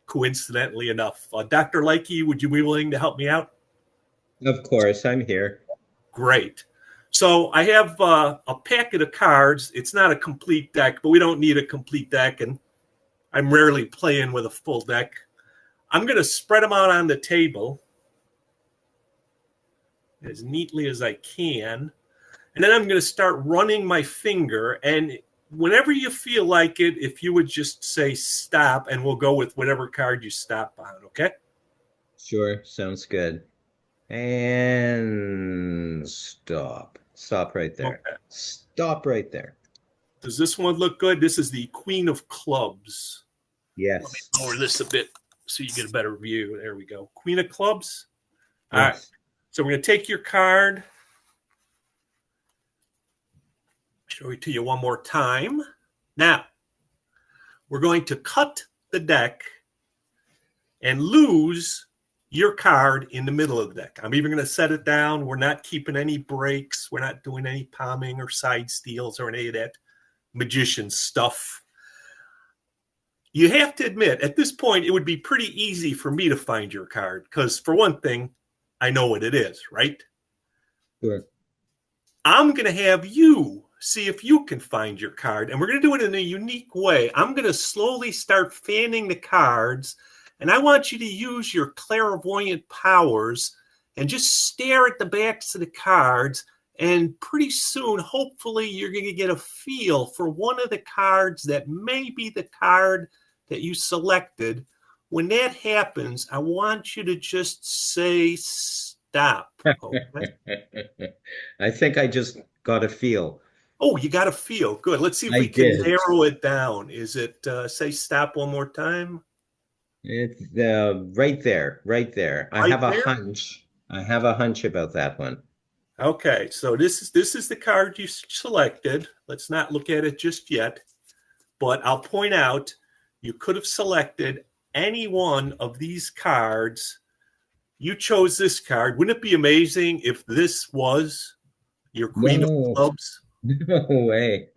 I: coincidentally enough. Dr. Likey, would you be willing to help me out?
A: Of course, I'm here.
I: Great. So I have a packet of cards. It's not a complete deck, but we don't need a complete deck, and I'm rarely playing with a full deck. I'm going to spread them out on the table as neatly as I can, and then I'm going to start running my finger, and whenever you feel like it, if you would just say stop, and we'll go with whatever card you stop on, okay?
A: Sure, sounds good. And stop. Stop right there.
I: Okay.
A: Stop right there.
I: Does this one look good? This is the Queen of Clubs.
A: Yes.
I: Let me lower this a bit so you get a better view. There we go. Queen of Clubs. All
A: Yes.
I: right. So we're going to take your card. Show it to you one more time. Now, we're going to cut the deck and lose your card in the middle of the deck. I'm even going to set it down. We're not keeping any breaks. We're not doing any palming or side steals or any of that magician stuff. You have to admit, at this point, it would be pretty easy for me to find your card because, for one thing, I know what it is, right?
A: Sure.
I: I'm going to have you see if you can find your card, and we're going to do it in a unique way. I'm going to slowly start fanning the cards, and I want you to use your clairvoyant powers and just stare at the backs of the cards, and pretty soon, hopefully, you're going to get a feel for one of the cards that may be the card that you selected. When that happens, I want you to just say stop. Okay?
A: I think I just got a feel.
I: Oh, you got a feel. Good. Let's see if we can narrow it down. Is it say stop one more time?
A: It's right there, right there. I have a hunch. I have a hunch about that one.
I: Okay, so this is the card you selected. Let's not look at it just yet, but I'll point out you could have selected any one of these cards. You chose this card. Wouldn't it be amazing if this was your Queen of Clubs?
A: No way.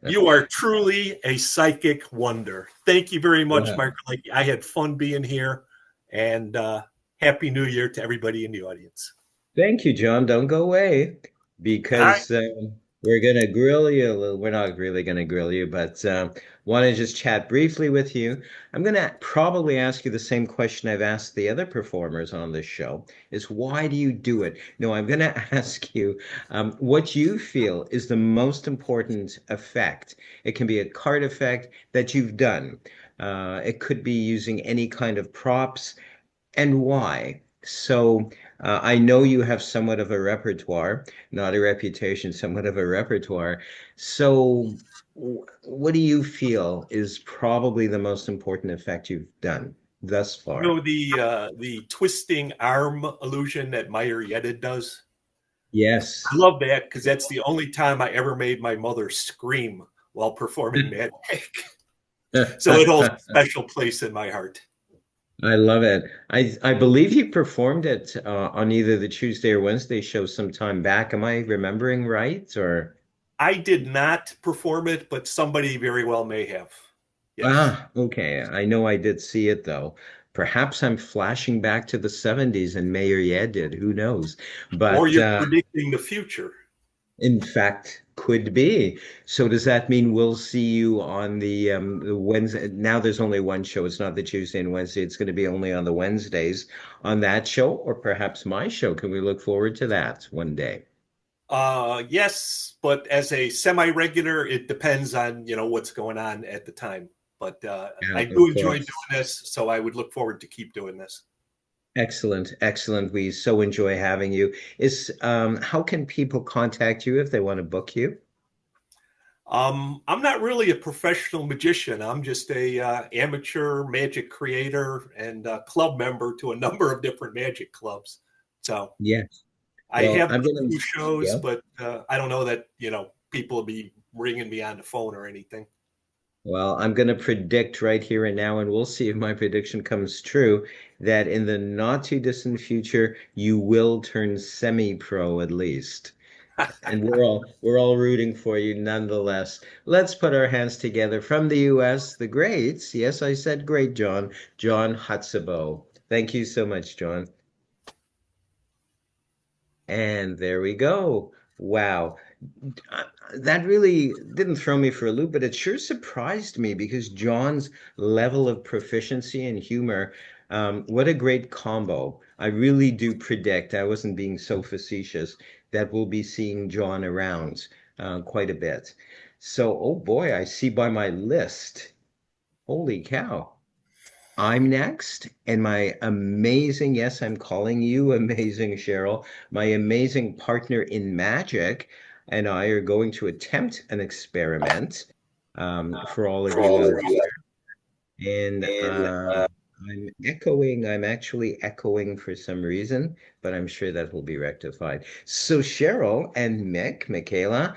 I: You are truly a psychic wonder. Thank you very much, Mark. I had fun being here, and Happy New Year to everybody in the audience.
A: Thank you, John. Don't go away because we're going to grill you a little. We're not really going to grill you, but want to just chat briefly with you. I'm going to probably ask you the same question I've asked the other performers on this show, is why do you do it? No, I'm going to ask you what you feel is the most important effect. It can be a card effect that you've done. It could be using any kind of props. and why? So I know you have somewhat of a repertoire, not a reputation, somewhat of a repertoire. So what do you feel is probably the most important effect you've done thus
I: You
A: far?
I: know the twisting arm illusion that Meyer Yedid does? I
A: Yes.
I: love that because that's the only time I ever made my mother scream while performing magic. So it holds a special place in my heart.
A: I love it. I believe you performed it on either the Tuesday or Wednesday show some time back. Am I remembering right? Or
I: I did not perform it, but somebody very well may have. Yes.
A: okay. I know I did see it though. Perhaps I'm flashing back to the 70s and Mayor Yed did. Who knows?
I: Or
A: But
I: you're predicting the future.
A: in fact, could be. So does that mean we'll see you on the Wednesday? Now there's only one show. It's not the Tuesday and Wednesday. It's going to be only on the Wednesdays on that show, or perhaps my show. Can we look forward to that one day?
I: Yes, but as a semi-regular, it depends on what's going on at the time. But
A: Yeah,
I: I
A: of
I: do enjoy doing
A: course.
I: this, so I would look forward to keep doing this.
A: Excellent, excellent. We so enjoy having you. Is how can people contact you if they want to book you?
I: I'm not really a professional magician. I'm just a amateur magic creator and club member to a number of different magic clubs. So
A: Yes.
I: I
A: Well,
I: have
A: I'm
I: done
A: gonna,
I: a few shows,
A: yeah.
I: but I don't know that people will be ringing me on the phone or anything.
A: Well, I'm going to predict right here and now, and we'll see if my prediction comes true, that in the not too distant future, you will turn semi-pro at least. And we're all rooting for you nonetheless. Let's put our hands together from the US, the greats. Yes, I said great, John Hutsabo. Thank you so much, John. And there we go. Wow. uh, that really didn't throw me for a loop, but it sure surprised me because John's level of proficiency and humor, what a great combo. I really do predict, I wasn't being so facetious, that we'll be seeing John around quite a bit. So, oh boy, I see by my list. Holy cow. I'm next, and my amazing, yes, I'm calling you amazing, Cheryl, my amazing partner in magic, and I are going to attempt an experiment for all of you out there. And I'm actually echoing for some reason, but I'm sure that will be rectified. So Cheryl and Michaela,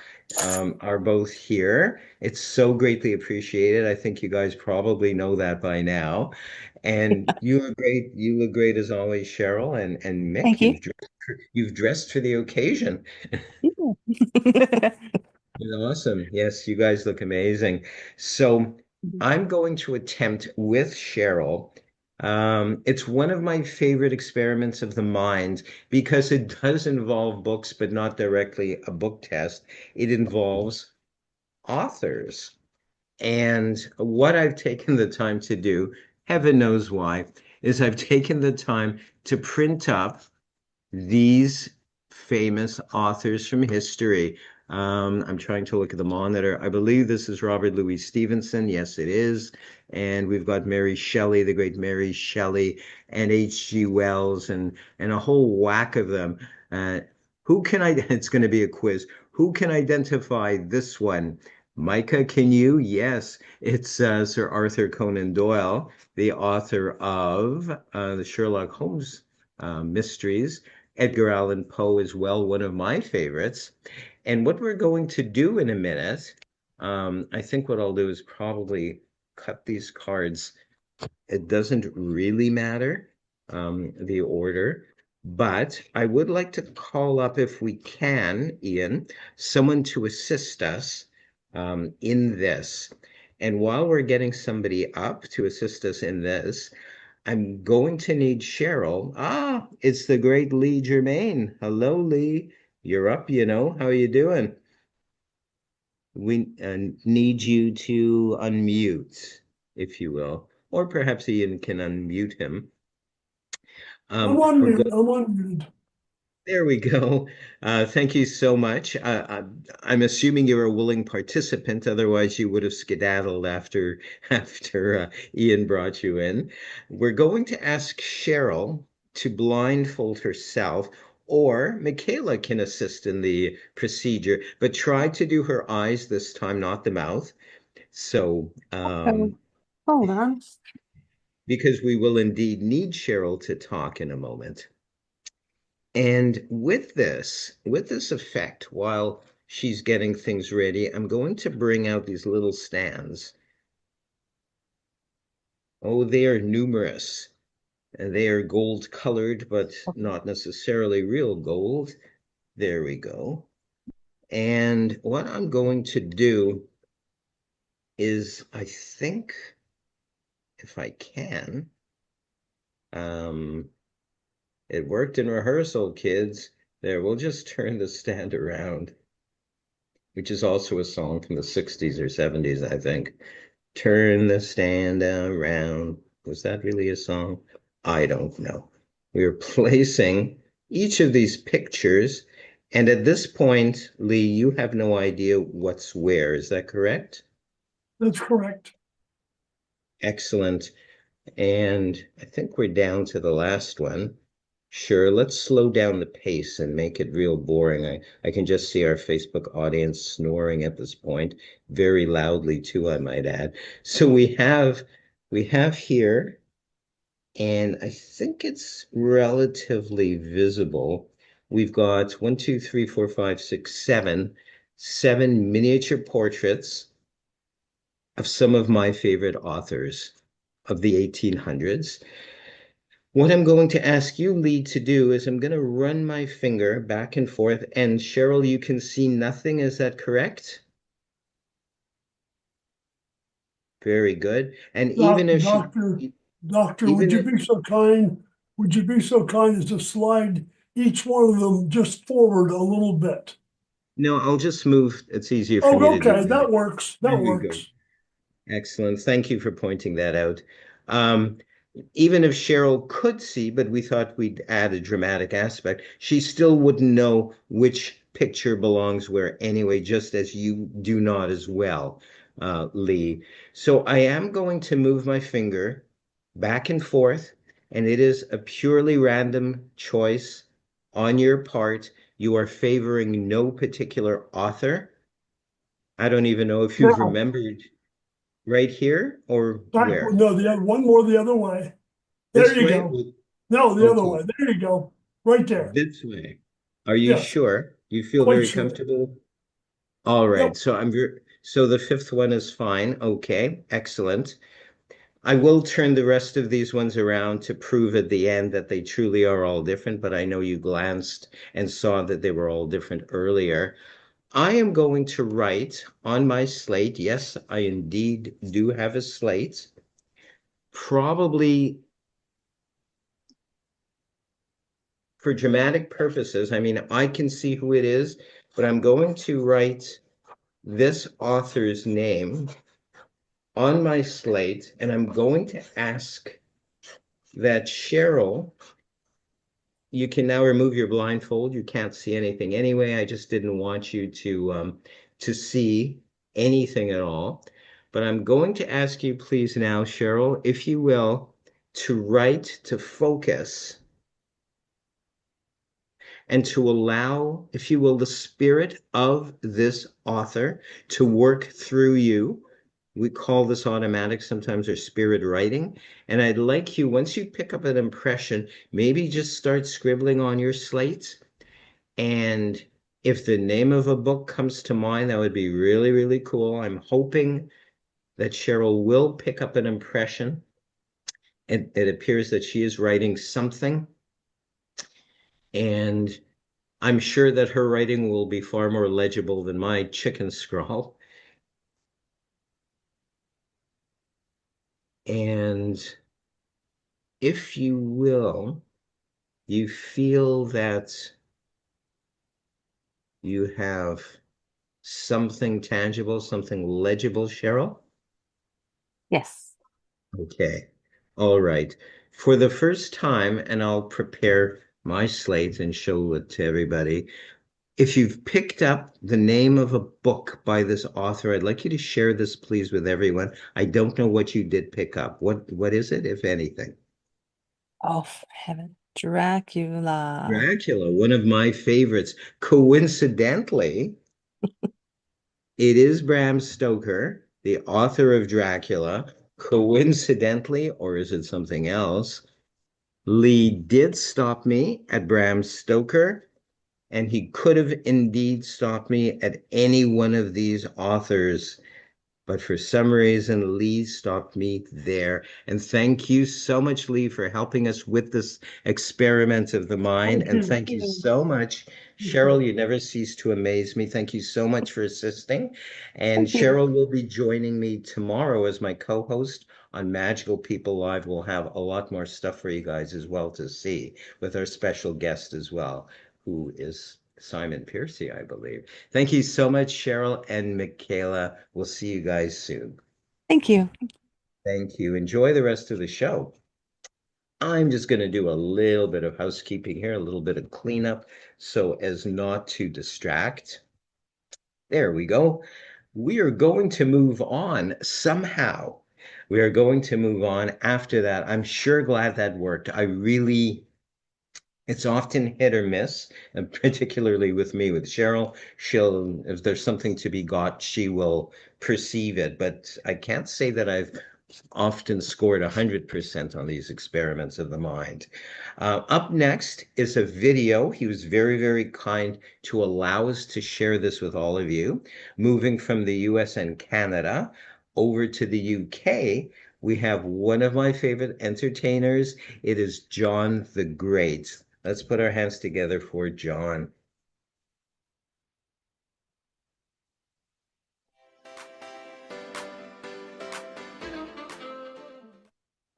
A: are both here. It's so greatly appreciated. I think you guys probably know that by now. And you look great. You look great as always, Cheryl and Mick.
J: Thank you.
A: You've dressed for the occasion.
J: Yeah.
A: Awesome. Yes, you guys look amazing. So I'm going to attempt with Cheryl. It's one of my favorite experiments of the mind because it does involve books, but not directly a book test. It involves authors. And what I've taken the time to do, heaven knows why, is I've taken the time to print up these famous authors from history. I'm trying to look at the monitor. I believe this is Robert Louis Stevenson. Yes, it is. And we've got Mary Shelley, the great Mary Shelley, and H.G. Wells, and a whole whack of them. Who can I? It's going to be a quiz. Who can identify this one? Micah, can you? Yes, it's Sir Arthur Conan Doyle, the author of the Sherlock Holmes mysteries. Edgar Allan Poe is well, one of my favorites. And what we're going to do in a minute, I think what I'll do is probably cut these cards. It doesn't really matter, the order, but I would like to call up, if we can, Ian, someone to assist us in this. And while we're getting somebody up to assist us in this, I'm going to need Cheryl. It's the great Lee Germain. Hello, Lee. You're up, you know. How are you doing? We need you to unmute, if you will, or perhaps Ian can unmute him.
H: I'm
A: We're
H: unmuted.
A: going.
H: I'm unmuted.
A: There we go. Thank you so much. I'm assuming you're a willing participant, otherwise you would have skedaddled after Ian brought you in. We're going to ask Cheryl to blindfold herself, or Michaela can assist in the procedure, but try to do her eyes this time, not the mouth. So,
J: Oh, hold on.
A: because we will indeed need Cheryl to talk in a moment. And with this effect, while she's getting things ready, I'm going to bring out these little stands. Oh, they are numerous. And they are gold colored, but not necessarily real gold. There we go. And what I'm going to do is, I think, if I can, um, it worked in rehearsal, kids. There, we'll just turn the stand around, which is also a song from the 60s or 70s, I think. Turn the stand around. Was that really a song? I don't know. We're placing each of these pictures, and at this point, Lee, you have no idea what's where. Is that correct?
H: That's correct.
A: Excellent. And I think we're down to the last one. Sure, let's slow down the pace and make it real boring. I can just see our Facebook audience snoring at this point, very loudly too, I might add. So we have here, and I think it's relatively visible. We've got 7 miniature portraits of some of my favorite authors of the 1800s. What I'm going to ask you, Lee, to do is I'm going to run my finger back and forth, and Cheryl, you can see nothing. Is that correct? Very good. And even if she,
H: Doctor,
A: even if,
H: would you be so kind as to slide each one of them just forward a little bit?
A: no, I'll just move. It's easier for me
H: Oh,
A: to do
H: okay,
A: that.
H: that works.
A: There
H: That
A: we go.
H: works.
A: Excellent. Thank you for pointing that out. Um, Even if Cheryl could see, but we thought we'd add a dramatic aspect, she still wouldn't know which picture belongs where anyway, just as you do not as well, Lee. So I am going to move my finger back and forth, and it is a purely random choice on your part. You are favoring no particular author. I don't even know if you've
H: Now,
A: remembered right here or where.
H: no, the other one more the other way. There
A: This
H: you
A: way?
H: go. No, the other
A: Okay,
H: way. There you go. Right there.
A: this way. Are you
H: Yes,
A: sure? You feel
H: quite
A: very
H: sure.
A: comfortable? All
H: Yep.
A: right. So the fifth one is fine. Okay, excellent. I will turn the rest of these ones around to prove at the end that they truly are all different, but I know you glanced and saw that they were all different earlier. I am going to write on my slate. Yes, I indeed do have a slate. Probably for dramatic purposes, I mean, I can see who it is, but I'm going to write this author's name on my slate, and I'm going to ask that Cheryl, you can now remove your blindfold. You can't see anything anyway. I just didn't want you to see anything at all. But I'm going to ask you, please now, Cheryl, if you will, to focus and to allow, if you will, the spirit of this author to work through you. We call this automatic sometimes, or spirit writing. And I'd like you, once you pick up an impression, maybe just start scribbling on your slate. And if the name of a book comes to mind, that would be really, really cool. I'm hoping that Cheryl will pick up an impression. It appears that she is writing something. And I'm sure that her writing will be far more legible than my chicken scrawl. And if you will, you feel that you have something tangible, something legible, Cheryl?
J: Yes.
A: Okay. All right. For the first time, and I'll prepare my slate and show it to everybody. If you've picked up the name of a book by this author, I'd like you to share this, please, with everyone. I don't know what you did pick up. What is it, if anything?
J: Oh, for heaven. Dracula.
A: Dracula, one of my favorites. Coincidentally, it is Bram Stoker, the author of Dracula. Coincidentally, or is it something else? Lee did stop me at Bram Stoker, and he could have indeed stopped me at any one of these authors. But for some reason, Lee stopped me there. And thank you so much, Lee, for helping us with this experiment of the mind. And thank you so much, Cheryl. You never cease to amaze me. Thank you so much for assisting. And
J: Thank you.
A: Cheryl will be joining me tomorrow as my co-host on Magical People Live. We'll have a lot more stuff for you guys as well to see with our special guest as well, who is Simon Piercy, I believe. Thank you so much, Cheryl and Michaela. We'll see you guys soon.
J: Thank you.
A: Thank you. Enjoy the rest of the show. I'm just going to do a little bit of housekeeping here, a little bit of cleanup, so as not to distract. There we go. We are going to move on somehow. We are going to move on after that. I'm sure glad that worked. It's often hit or miss, and particularly with me, with Cheryl, if there's something to be got, she will perceive it. But I can't say that I've often scored 100% on these experiments of the mind. Up next is a video. He was very, very kind to allow us to share this with all of you. Moving from the US and Canada over to the UK, we have one of my favorite entertainers. It is John the Great. Let's put our hands together for John.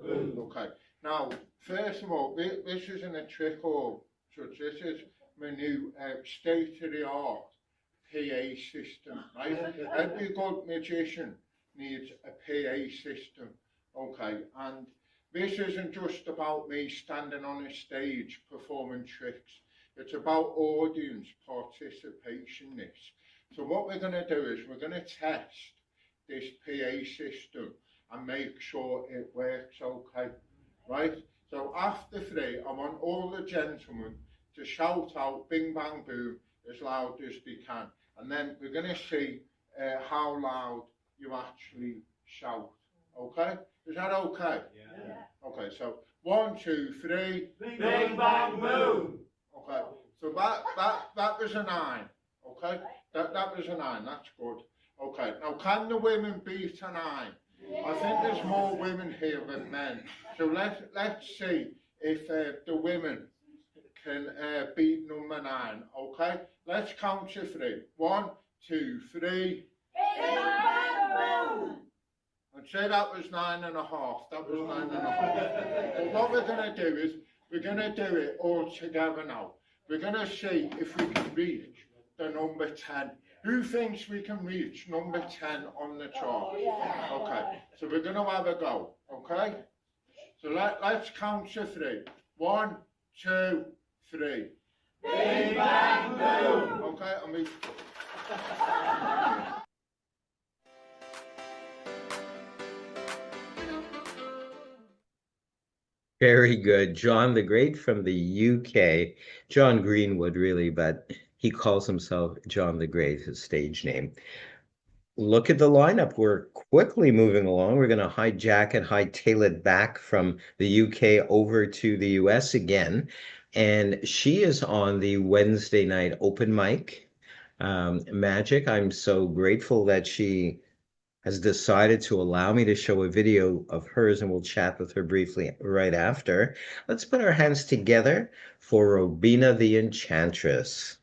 E: Okay. Now, first of all, this isn't a trick or such. This is my new state-of-the-art PA system, right? Every good magician needs a PA system, okay? And this isn't just about me standing on a stage performing tricks. It's about audience participation, this. So what we're going to do is we're going to test this PA system and make sure it works okay, right? So after 3, I want all the gentlemen to shout out bing bang boom as loud as they can. And then we're going to see how loud you actually shout, okay? Is that okay? Yeah. Okay, so 1, 2, 3. Bing bang boom. Okay, so that was a 9, okay? That was a 9, that's good. Okay, now can the women beat a 9? I think there's more women here than men. So let's see if the women can beat number 9, okay? Let's count to 3. 1, 2, 3. I'd say that was 9.5. That was 9.5. But what we're going to do is we're going to do it all together now. We're going to see if we can reach the number 10. Who thinks we can reach number 10 on the chart? Okay, so we're going to have a go, okay? So let's count to 3. 1, 2, 3. Bing bang boom. Okay, and we...
A: Very good. John the Great from the UK. John Greenwood, really, but he calls himself John the Great, his stage name. Look at the lineup. We're quickly moving along. We're going to hijack and hightail it back from the UK over to the US again. And she is on the Wednesday night open mic magic. I'm so grateful that she has decided to allow me to show a video of hers, and we'll chat with her briefly right after. Let's put our hands together for Robina the Enchantress.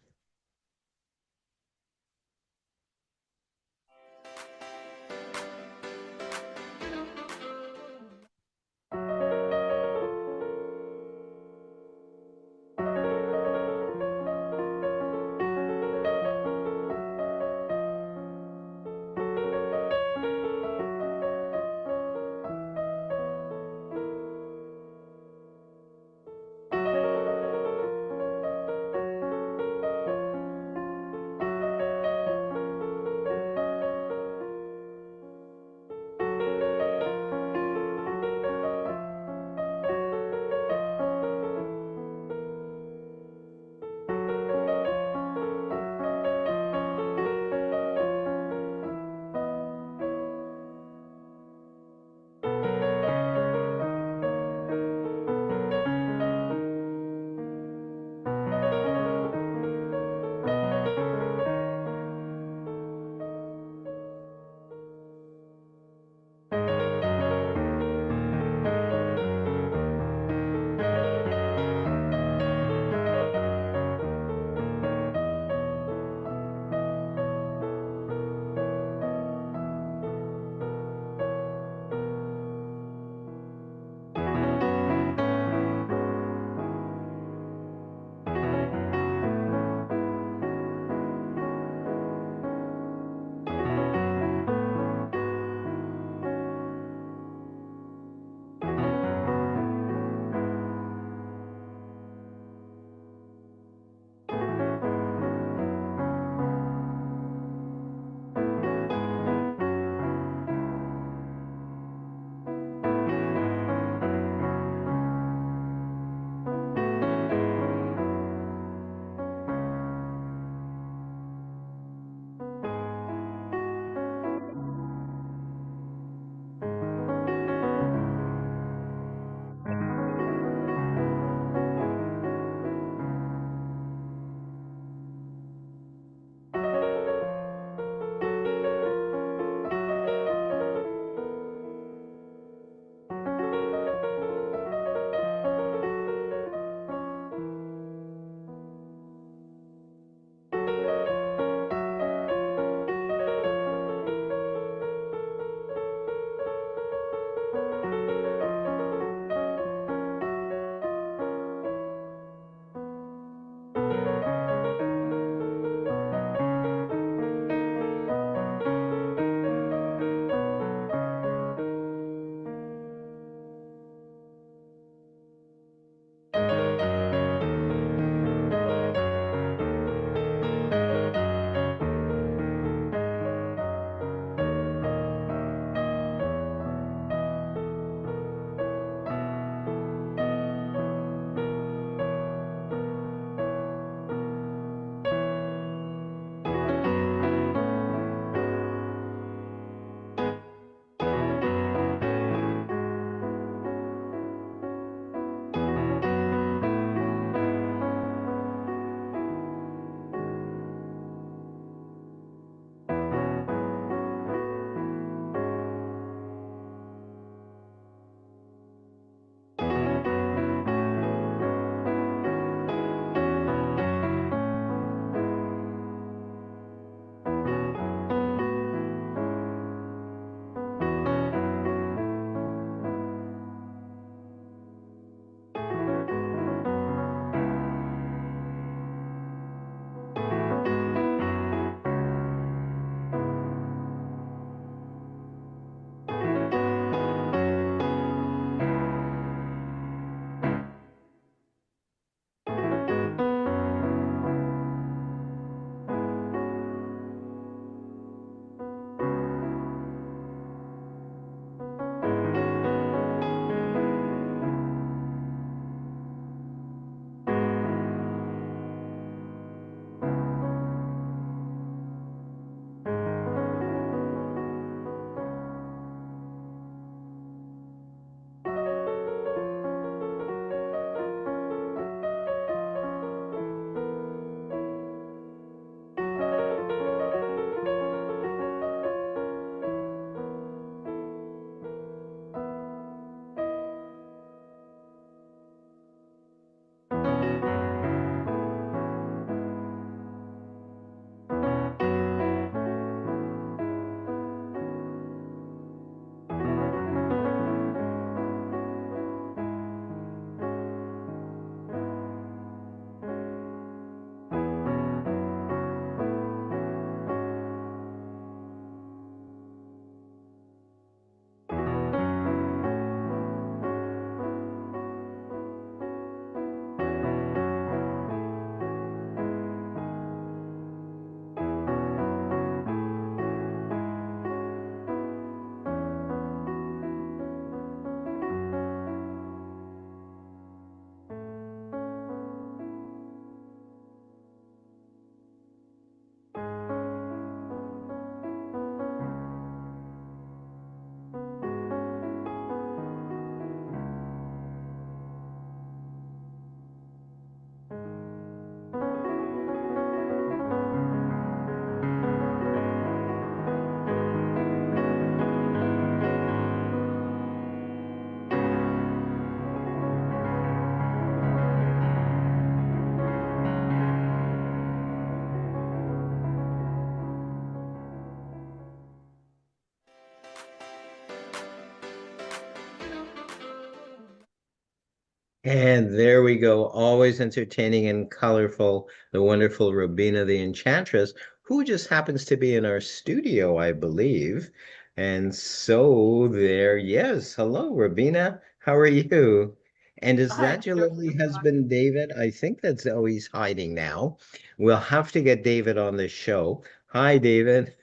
A: And there we go, always entertaining and colorful, the wonderful Robina the Enchantress, who just happens to be in our studio, I believe. And so there, yes. Hello, Robina. How are you? And is
K: Hi,
A: that your lovely husband, David? I think that's Zoe's hiding now. We'll have to get David on the show. Hi, David.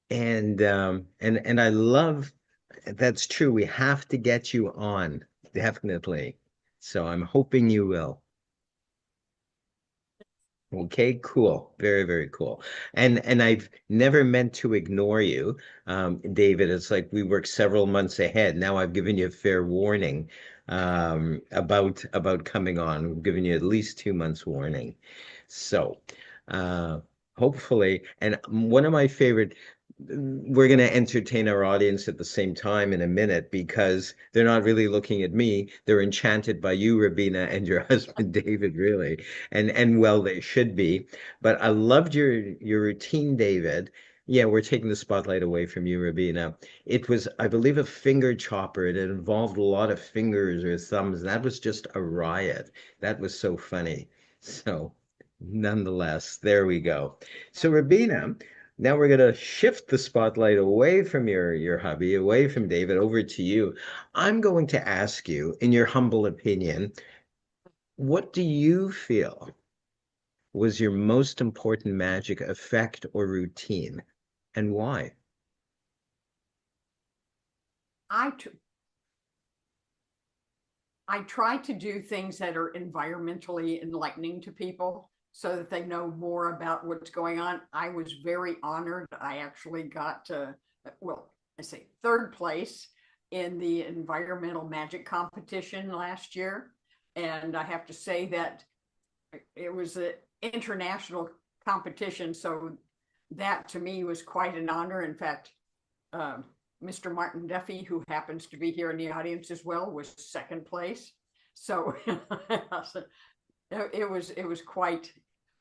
A: And I love that's true. We have to get you on, definitely. So I'm hoping you will. Okay, cool. Very, very cool. And I've never meant to ignore you, David. It's like we work several months ahead. Now I've given you a fair warning about coming on. We've given you at least 2 months warning. So uh hopefully, and one of my favorite we're going to entertain our audience at the same time in a minute because they're not really looking at me. They're enchanted by you, Rabina, and your husband, David, really. And well, they should be. But I loved your routine, David. Yeah, we're taking the spotlight away from you, Rabina. It was, I believe, a finger chopper. It involved a lot of fingers or thumbs. That was just a riot. That was so funny. So, nonetheless, there we go. So, Rabina, now we're going to shift the spotlight away from your hubby, away from David, over to you. I'm going to ask you, in your humble opinion, what do you feel was your most important magic effect or routine, and why?
K: I tr- I try to do things that are environmentally enlightening to people so that they know more about what's going on. I was very honored. I actually got well, I say third place in the environmental magic competition last year. And I have to say that it was an international competition. So that to me was quite an honor. In fact, um, Mr. Martin Duffy, who happens to be here in the audience as well, was second place. So it was quite,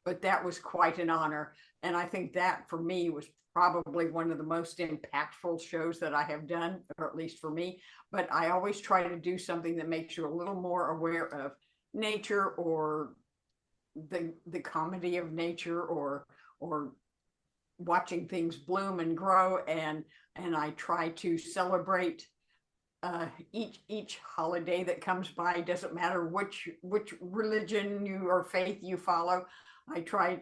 K: but that was quite an honor. And I think that for me was probably one of the most impactful shows that I have done, or at least for me. But I always try to do something that makes you a little more aware of nature, or the comedy of nature, or watching things bloom and grow. And I try to celebrate each holiday that comes by. Doesn't matter which religion you or faith you follow. I try to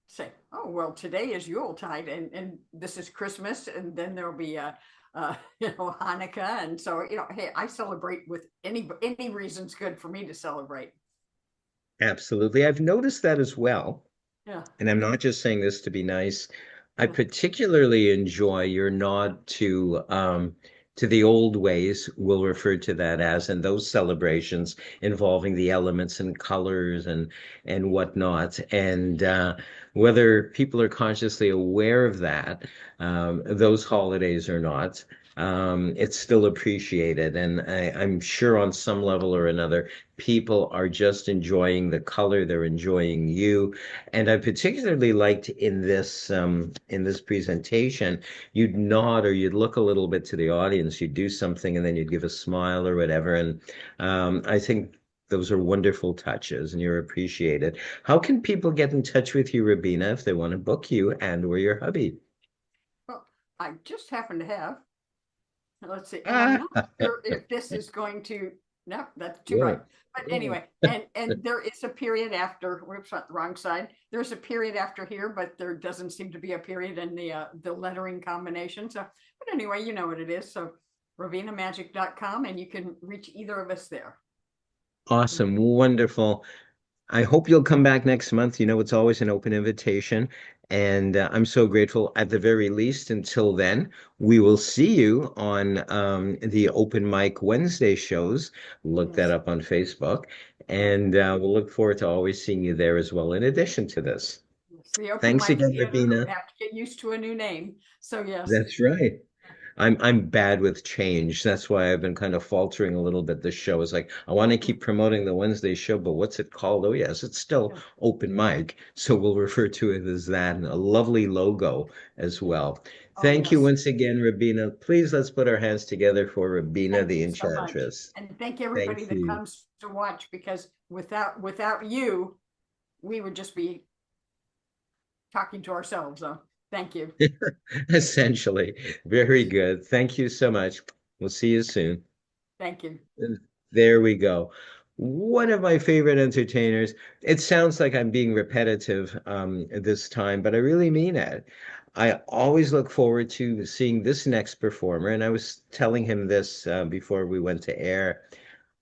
K: say, oh well, today is Yuletide, and this is Christmas, and then there'll be a Hanukkah, and so hey, I celebrate with any reason's good for me to celebrate.
A: Absolutely. I've noticed that as well.
K: Yeah.
A: And I'm not just saying this to be nice. I
K: Yeah.
A: particularly enjoy your nod to the old ways, we'll refer to that as, and those celebrations involving the elements and colors and whatnot. And whether people are consciously aware of that, those holidays or not, it's still appreciated. And I'm sure on some level or another, people are just enjoying the color, they're enjoying you. And I particularly liked in this presentation, you'd nod or you'd look a little bit to the audience, you'd do something and then you'd give a smile or whatever. And I think those are wonderful touches and you're appreciated. How can people get in touch with you, Rabina, if they want to book you and or your hubby?
K: Well, I just happen to have, let's see, and I'm
A: Ah,
K: not sure if this is going to, no, that's too
A: yeah.
K: bright. But anyway, and there is a period after, whoops, on the wrong side. There's a period after here, but there doesn't seem to be a period in the lettering combination. So, but anyway, you know what it is. So rovinamagic.com, and you can reach either of us there.
A: Awesome. Wonderful. I hope you'll come back next month. You know, it's always an open invitation. And I'm so grateful at the very least. Until then, we will see you on the open mic Wednesday shows. Look that
K: Yes.
A: up on Facebook. And we'll look forward to always seeing you there as well, in addition to this.
K: Yes. The open
A: Thanks
K: mic
A: again,
K: theater,
A: Rabina.
K: we have to get used to a new name. So yes.
A: That's right. I'm bad with change. That's why I've been kind of faltering a little bit. This show is like, I want to keep promoting the Wednesday show, but what's it called? Oh, yes, it's still
K: Yeah.
A: open mic. So we'll refer to it as that, and a lovely logo as well. Thank you
K: yes.
A: once again, Rabina. Please let's put our hands together for Rabina
K: Thank
A: the
K: you so much.
A: Enchantress.
K: And thank everybody
A: Thank
K: that
A: you.
K: comes to watch, because without you, we would just be talking to ourselves. So thank you.
A: Essentially. Very good. Thank you so much. We'll see you soon.
K: Thank you.
A: There we go. One of my favorite entertainers. It sounds like I'm being repetitive this time, but I really mean it. I always look forward to seeing this next performer, and I was telling him this before we went to air.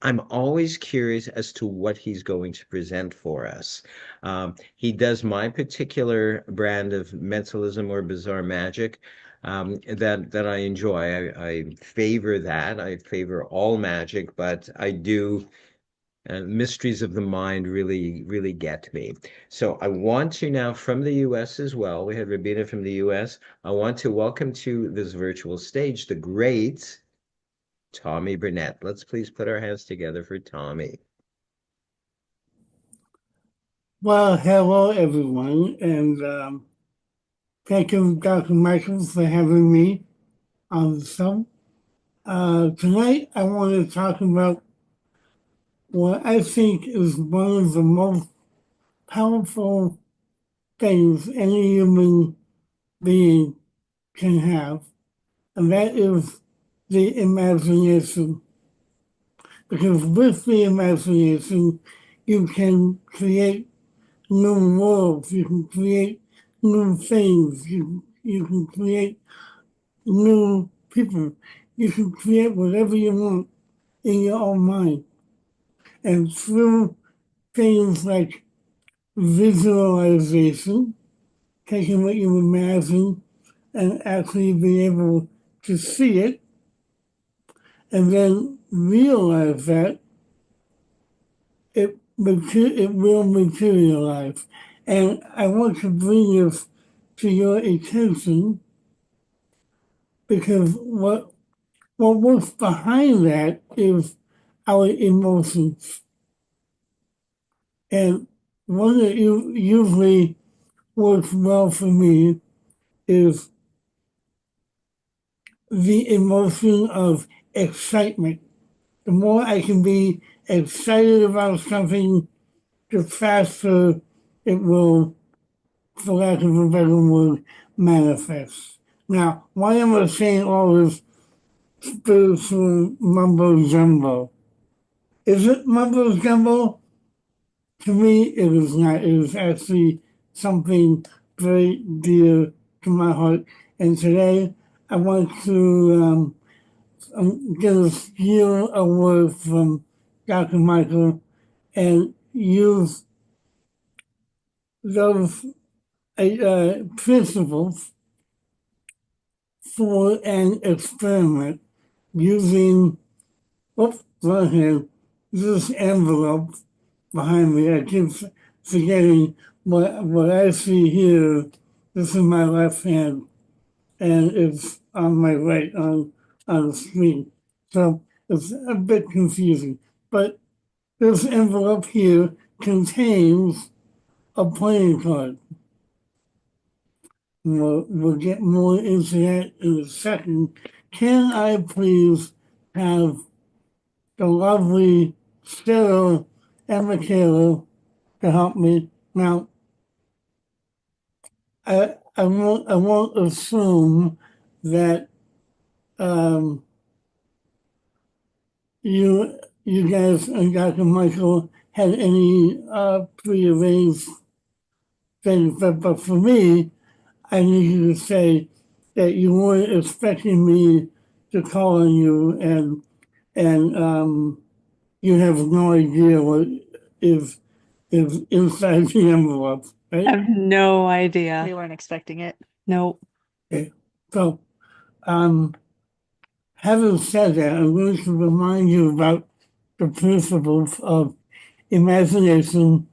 A: I'm always curious as to what he's going to present for us. He does my particular brand of mentalism or bizarre magic that I enjoy. I favor that. I favor all magic, but I do mysteries of the mind really get me. So I want to now from the US as well. We had Rabina from the US. I want to welcome to this virtual stage the great Tommy Burnett. Let's please put our hands together for Tommy.
H: Well, hello everyone, and thank you, Dr. Michael, for having me on the show. Tonight, I want to talk about what I think is one of the most powerful things any human being can have, and that is the imagination. Because with the imagination, you can create new worlds, you can create new things, you can create new people, you can create whatever you want in your own mind. And through things like visualization, taking what you imagine and actually be able to see it, and then realize that it will materialize. And I want to bring this to your attention because what works behind that is our emotions. And one that usually works well for me is the emotion of excitement. The more I can be excited about something, the faster it will, for lack of a better word, manifest. Now, why am I saying all this spiritual mumbo jumbo? Is it mumbo jumbo? To me, it is not. It is actually something very dear to my heart. And today, I want to get a steal a word from Dr. Michael and use those principles for an experiment using, oops, right here, this envelope behind me. I keep forgetting what I see here. This is my left hand, and it's on my right on the screen. So it's a bit confusing. But this envelope here contains a playing card. We'll get more into that in a second. Can I please have the lovely Sarah and Michaela to help me? Now, I won't assume that um, you guys and Dr. Michael had any prearranged things, but for me, I need you to say that you weren't expecting me to call on you, and you have no idea what is inside the envelope,
J: I
H: right?
J: have no idea.
L: We weren't expecting it.
J: Nope.
H: Okay. So, having said that, I'm going to remind you about the principles of imagination,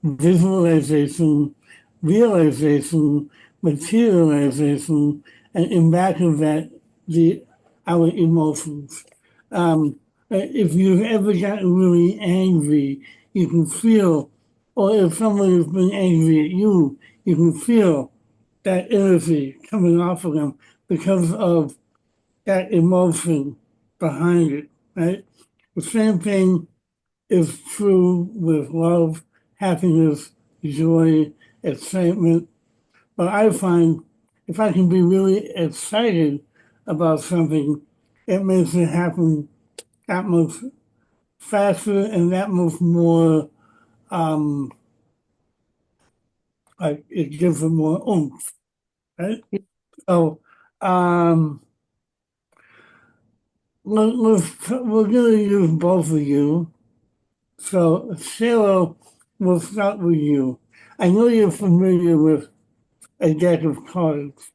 H: visualization, realization, materialization, and in back of that, our emotions. If you've ever gotten really angry, you can feel, or if someone has been angry at you, you can feel that energy coming off of them. because of that emotion behind it, right? The same thing is true with love, happiness, joy, excitement. But I find if I can be really excited about something, it makes it happen that much faster and that much more, like it gives it more oomph, right? So, um, we're going to use both of you. So, Sarah, we'll start with you. I know you're familiar with a deck of cards,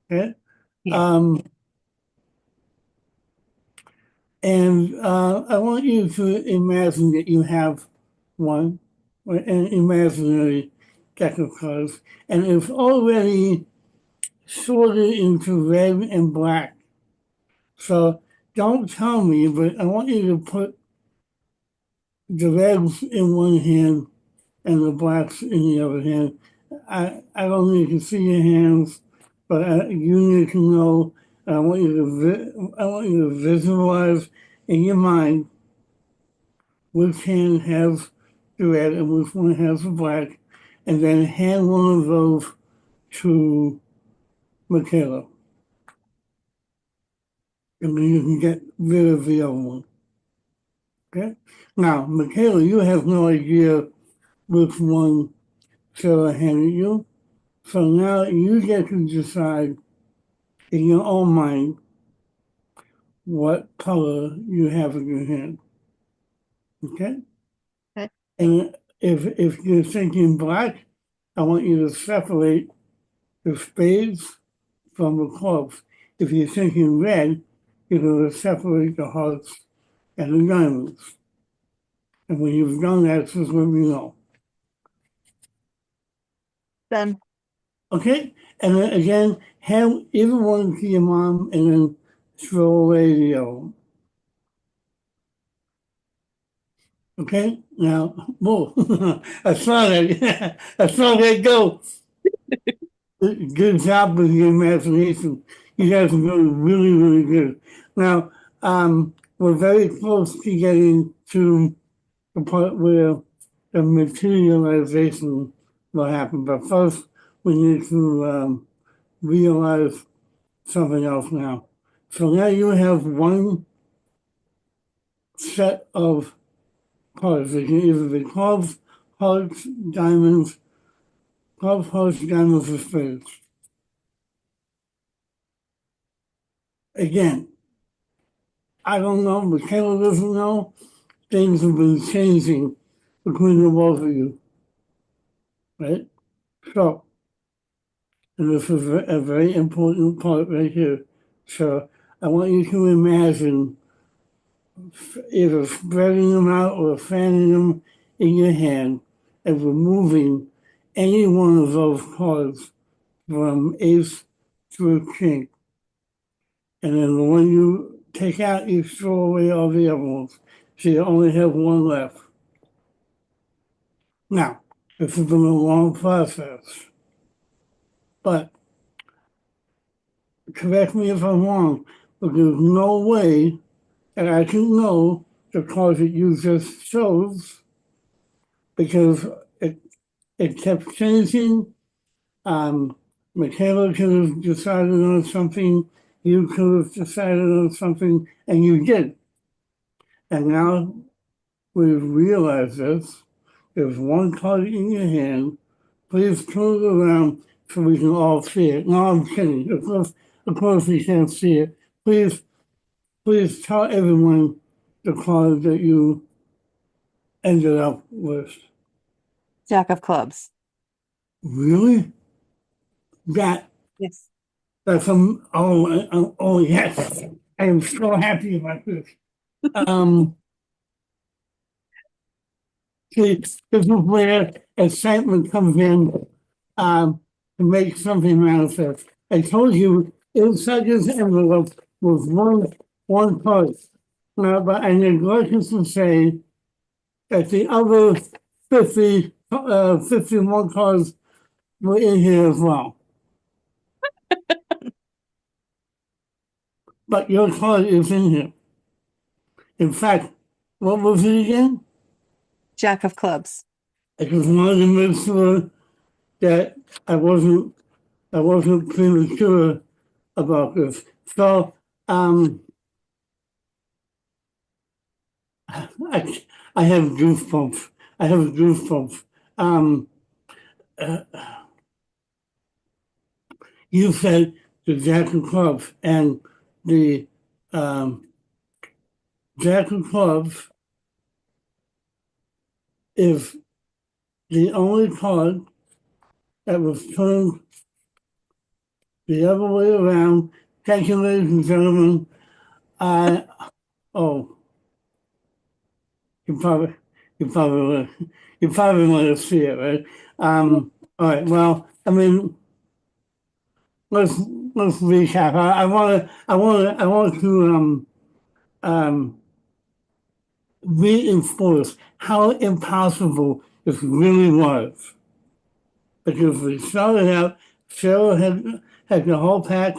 H: right?
J: Yeah.
H: And I want you to imagine that you have one, an imaginary deck of cards, and it's already sorted into red and black. So don't tell me, but I want you to put the reds in one hand and the blacks in the other hand. I don't need to see your hands, but you need to know. I want you to visualize in your mind which hand has the red and which one has the black, and then hand one of those to Michaela. And then you can get rid of the other one. Okay? Now, Michaela, you have no idea which one Sarah handed you. So now you get to decide in your own mind what color you have in your hand. Okay?
J: Okay.
H: And if you're thinking black, I want you to separate the spades from the clubs. If you're thinking red, you're going to separate the hearts and the diamonds. And when you've done that, just let me know.
J: Done.
H: Okay? And then again, hand either one to your mom and then throw away the other one. Okay? Now, whoa, I saw that. I saw that go. Good job with your imagination. You guys are doing really, really good. Now, we're very close to getting to the part where the materialization will happen. But first, we need to realize something else now. So now you have one set of cards. They can either be clubs, hearts, diamonds, clubs, hearts, diamonds, or spades. Again, I don't know, Michaela doesn't know. Things have been changing between the both of you, right? So, and this is a very important part right here. So, I want you to imagine either spreading them out or fanning them in your hand and removing any one of those cards from ace through king. And then the one you take out, you throw away all the other ones. So you only have one left. Now, this has been a long process, but correct me if I'm wrong, but there's no way that I can know the cards that you just chose because it kept changing. Michaela could have decided on something, you could have decided on something, and you did. And now we've realized this. There's one card in your hand. Please turn it around so we can all see it. No, I'm kidding. Of course we can't see it. Please tell everyone the card that you ended up with.
J: Jack of clubs.
H: Really?
J: Yes.
H: That's oh yes. I am so happy about this. See, this is where excitement comes in to make something manifest. I told you inside this envelope was one card. But I neglected to say that the other 51 cards were in here as well. but your card is in here. In fact, what was it again?
J: Jack of clubs.
H: I just wanted to make sure that I wasn't premature about this. So I have goosebumps. I have goosebumps. Um, uh, you said the Jack of Clubs, and the Jack of Clubs is the only card that was turned the other way around. Thank you, ladies and gentlemen. Oh, you probably, you probably, you probably want to see it, right? All right. Well, I mean, let's recap. I want to reinforce how impossible this really was, because we started out. Cheryl had the whole pack.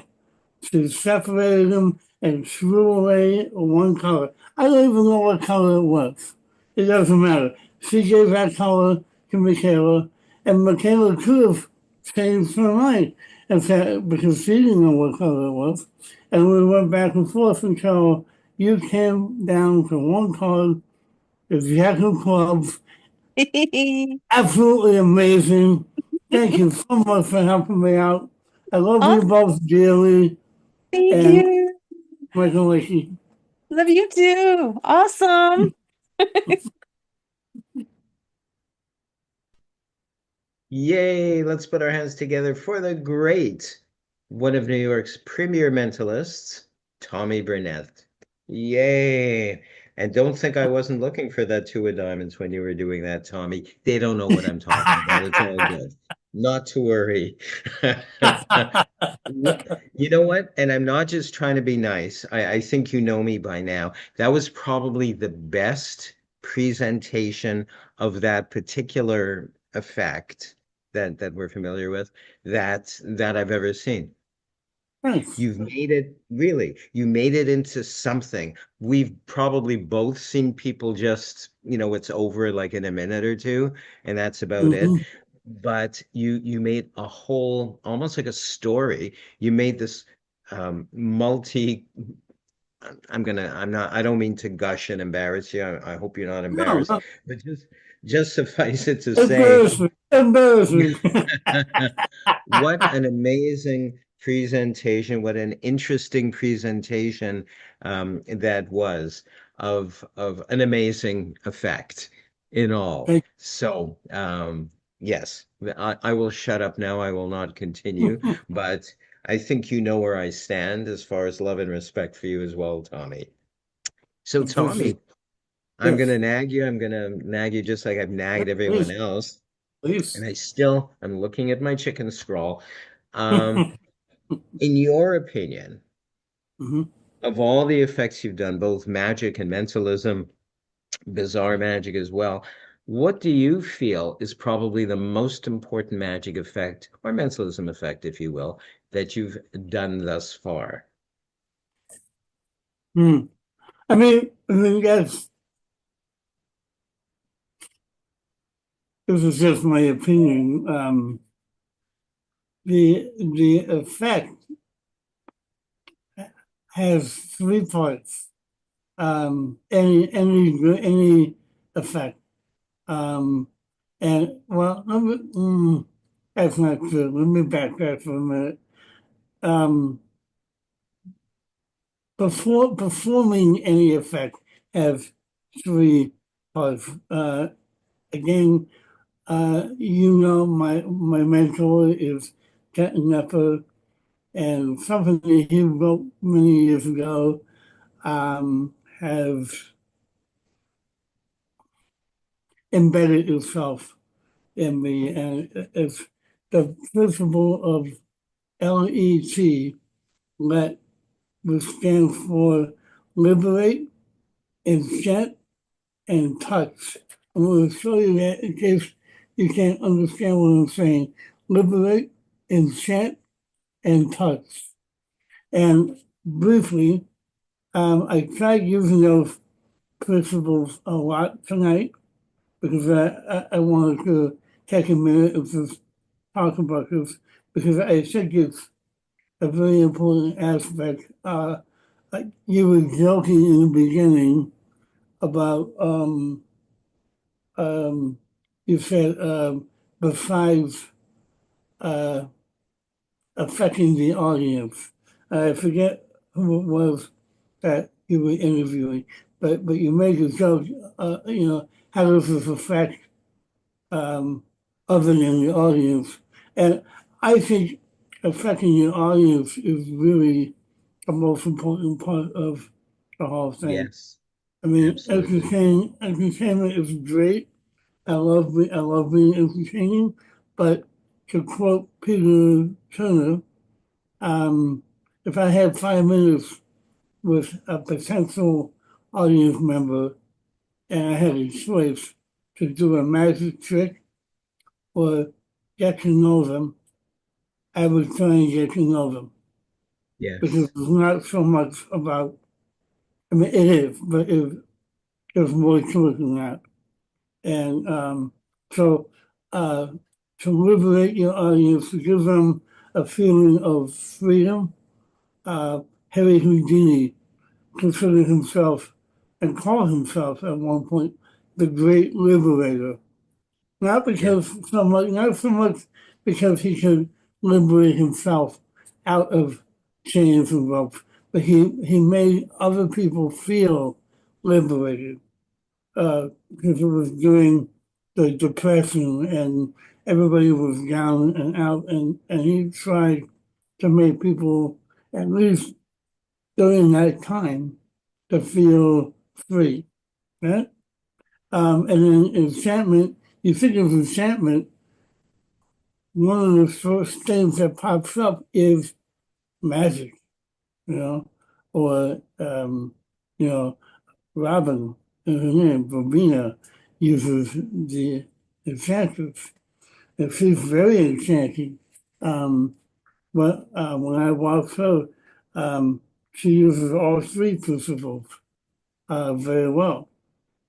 H: She separated them and threw away one color. I don't even know what color it was. It doesn't matter. She gave that color to Michaela, and Michaela could have changed her mind and said, because she didn't know what color it was. And we went back and forth until you came down to one card, the Jack of Clubs. Absolutely amazing. Thank you so much for helping me out. I love you
J: Awesome.
H: both dearly.
J: Thank
H: And
J: you.
H: Michael,
J: Love you too. Awesome.
A: Yay, let's put our hands together for the great, one of New York's premier mentalists, Tommy Burnett. Yay. And don't think I wasn't looking for that two of diamonds when you were doing that, Tommy. They don't know what I'm talking about. It's all good. Not to worry. You know what? And I'm not just trying to be nice. I think you know me by now. That was probably the best presentation of that particular effect that we're familiar with that I've ever seen.
H: Thanks.
A: You've made it really, you made it into something. We've probably both seen people just, it's over like in a minute or two, and that's about it. But you made a whole, almost like a story. You made this multi I don't mean to gush and embarrass you. I hope you're not
H: No,
A: embarrassed,
H: no.
A: but just suffice it to say,
H: Embarrassing.
A: what an amazing presentation, what an interesting presentation that was of an amazing effect in all.
H: Thank
A: So yes, I will shut up now. I will not continue, but I think you know where I stand as far as love and respect for you as well, Tommy. So Tommy, I'm
H: Yes.
A: gonna nag you. I'm gonna nag you just like I've nagged everyone
H: Please,
A: else.
H: please.
A: And I'm looking at my chicken scrawl. In your opinion, of all the effects you've done, both magic and mentalism, bizarre magic as well, what do you feel is probably the most important magic effect or mentalism effect, if you will, that you've done thus far?
H: I mean, yes, this is just my opinion. The effect has three parts. Any effect. And well, that's not true. Let me back that for a minute. Performing any effect has three parts. Again, my mentor is Kenton Nepper, and something that he wrote many years ago has embedded itself in me, and it's the principle of LET, let, which stands for liberate, enchant, and touch. I'm going to show you that in case you can't understand what I'm saying. Liberate, enchant, and touch. And briefly, I tried using those principles a lot tonight because I wanted to take a minute and just talk about this because I think it's a very important aspect. You were joking in the beginning about um, you said besides uh, affecting the audience. I forget who it was that you were interviewing, but you made a joke. How does this affect um, other than the audience? And I think affecting the audience is really the most important part of the whole thing.
A: Yes,
H: I mean,
A: absolutely.
H: entertainment is great. I love being entertaining, but to quote Peter Turner, um, if I had 5 minutes with a potential audience member and I had a choice to do a magic trick or get to know them, I would try and get to know them because
A: Yes.
H: it's not so much about, I mean, it is, but there's more to it than that. And so uh, to liberate your audience, to give them a feeling of freedom, Harry Houdini considered himself and called himself at one point the great liberator.
A: Yeah.
H: Not so much because he could liberate himself out of chains and ropes, but he made other people feel liberated because it was during the depression and everybody was down and out, and he tried to make people at least during that time to feel free, right? And then enchantment, you think of enchantment, one of the first things that pops up is magic, you know, or, you know, Robin, is her name, Robina, uses the enchantress. And she's very enchanting. Um, when I watch her, she uses all three principles very well.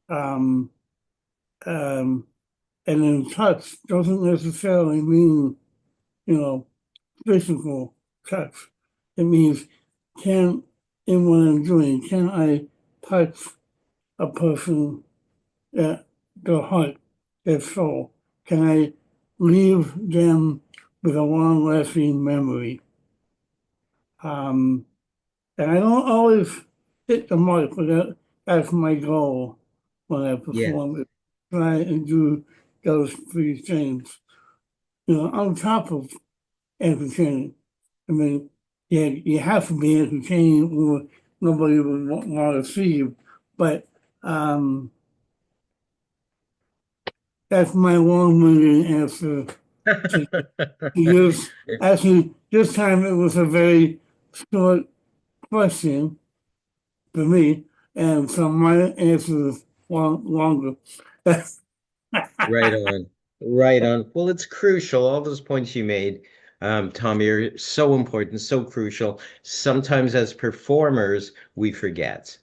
H: Um, um, and then touch doesn't necessarily mean, you know, physical touch. It means can, in what I'm doing, can I touch a person, their heart, their soul? Can I leave them with a long-lasting memory? Um, and I don't always hit the mark, but that's my goal when I
A: Yeah.
H: perform. Is try and do those three things. On top of entertaining. I mean, yeah, you have to be entertaining or nobody would want to see you. But that's my long-winded answer to yours. Actually, this time it was a very short question for me, and so my answer is longer.
A: Right on. Right on. Well, it's crucial. All those points you made, Tommy, are so important, so crucial. Sometimes as performers, we forget.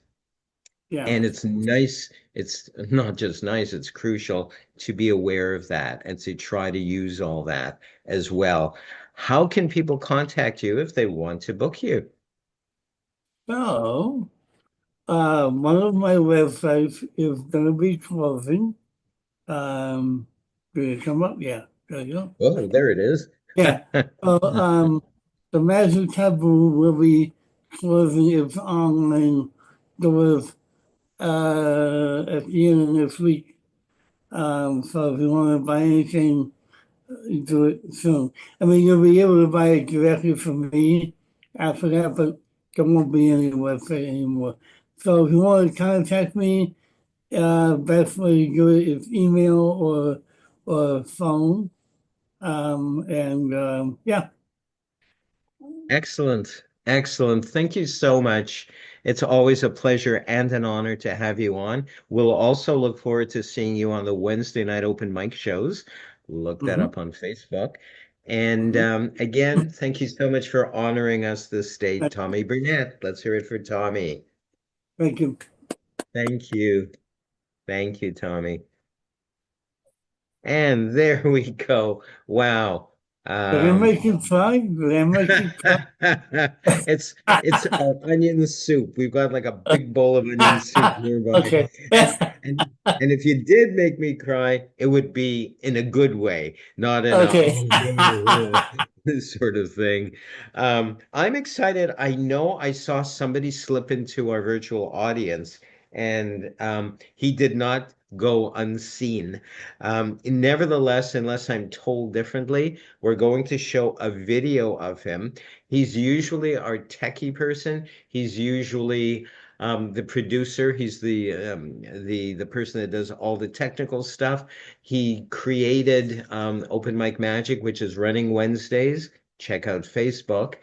H: Yeah.
A: And it's nice, it's not just nice, it's crucial to be aware of that and to try to use all that as well. How can people contact you if they want to book you?
H: So, one of my websites is going to be closing. Um, did it come up? Yeah, there you go.
A: Oh, there it is.
H: Yeah. So, the Magic Taboo will be closing its online doors at the end of this week. So if you want to buy anything, do it soon. I mean, you'll be able to buy it directly from me after that, but there won't be any website anymore. So if you want to contact me, best way to do it is email or phone. Yeah.
A: Excellent. Excellent. Thank you so much. It's always a pleasure and an honor to have you on. We'll also look forward to seeing you on the Wednesday night open mic shows. Look that
H: Mhm.
A: up on Facebook. And again, thank you so much for honoring us this day, Tommy Burnett. Let's hear it for Tommy.
H: Thank you.
A: Thank you. Thank you, Tommy. And there we go. Wow.
H: Did I make you cry? Did I make you cry?
A: It's onion soup. We've got like a big bowl of onion soup nearby.
H: Okay.
A: And if you did make me cry, it would be in a good way, not in a
H: Okay.
A: oh no sort of thing. I'm excited. I know I saw somebody slip into our virtual audience, and he did not go unseen. Nevertheless, unless I'm told differently, we're going to show a video of him. He's usually our techie person. He's usually the producer. He's the person that does all the technical stuff. He created Open Mic Magic, which is running Wednesdays. Check out Facebook.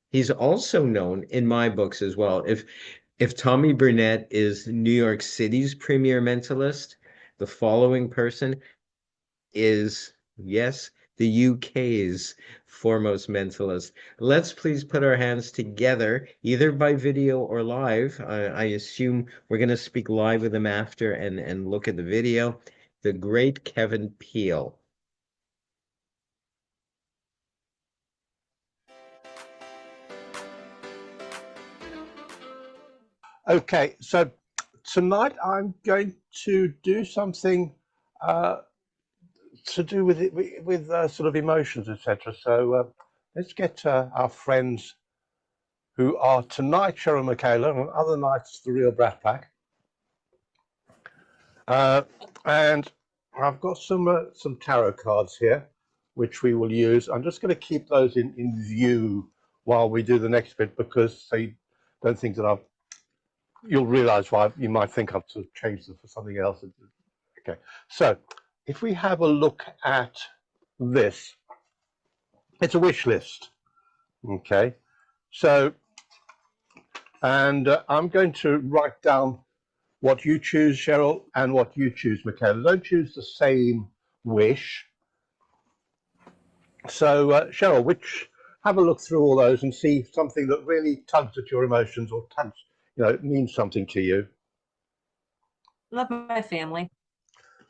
A: He's also known in my books as well. If Tommy Burnett is New York City's premier mentalist, the following person is, yes, the UK's foremost mentalist. Let's please put our hands together, either by video or live. I assume we're going to speak live with him after and look at the video. The great Kevin Peele.
L: Okay, so tonight I'm going to do something to do with it with sort of emotions, etc. So let's get our friends who are tonight Cheryl Michaela and other nights the Real Brat Pack. And I've got some tarot cards here, which we will use. I'm just going to keep those in view while we do the next bit, because they don't think that you'll realize why you might think I've sort of changed them for something else. Okay, so if we have a look at this, it's a wish list. Okay, so, and I'm going to write down what you choose, Cheryl, and what you choose, Michaela. Don't choose the same wish. So, Cheryl, have a look through all those and see something that really tugs at your emotions or means something to you.
J: Love my family.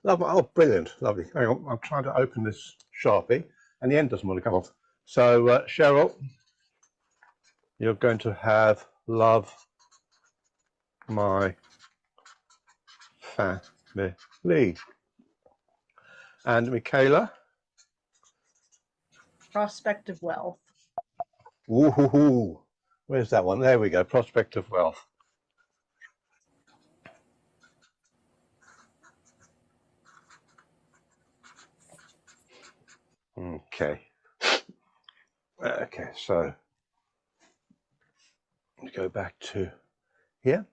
L: Oh, brilliant, lovely. Hang on, I'm trying to open this Sharpie, and the end doesn't want to come off. So, Cheryl, you're going to have love my family. And Michaela?
M: Prospect of wealth.
L: Woohoo! Where's that one? There we go. Prospect of wealth. Okay. Okay, so go back to here.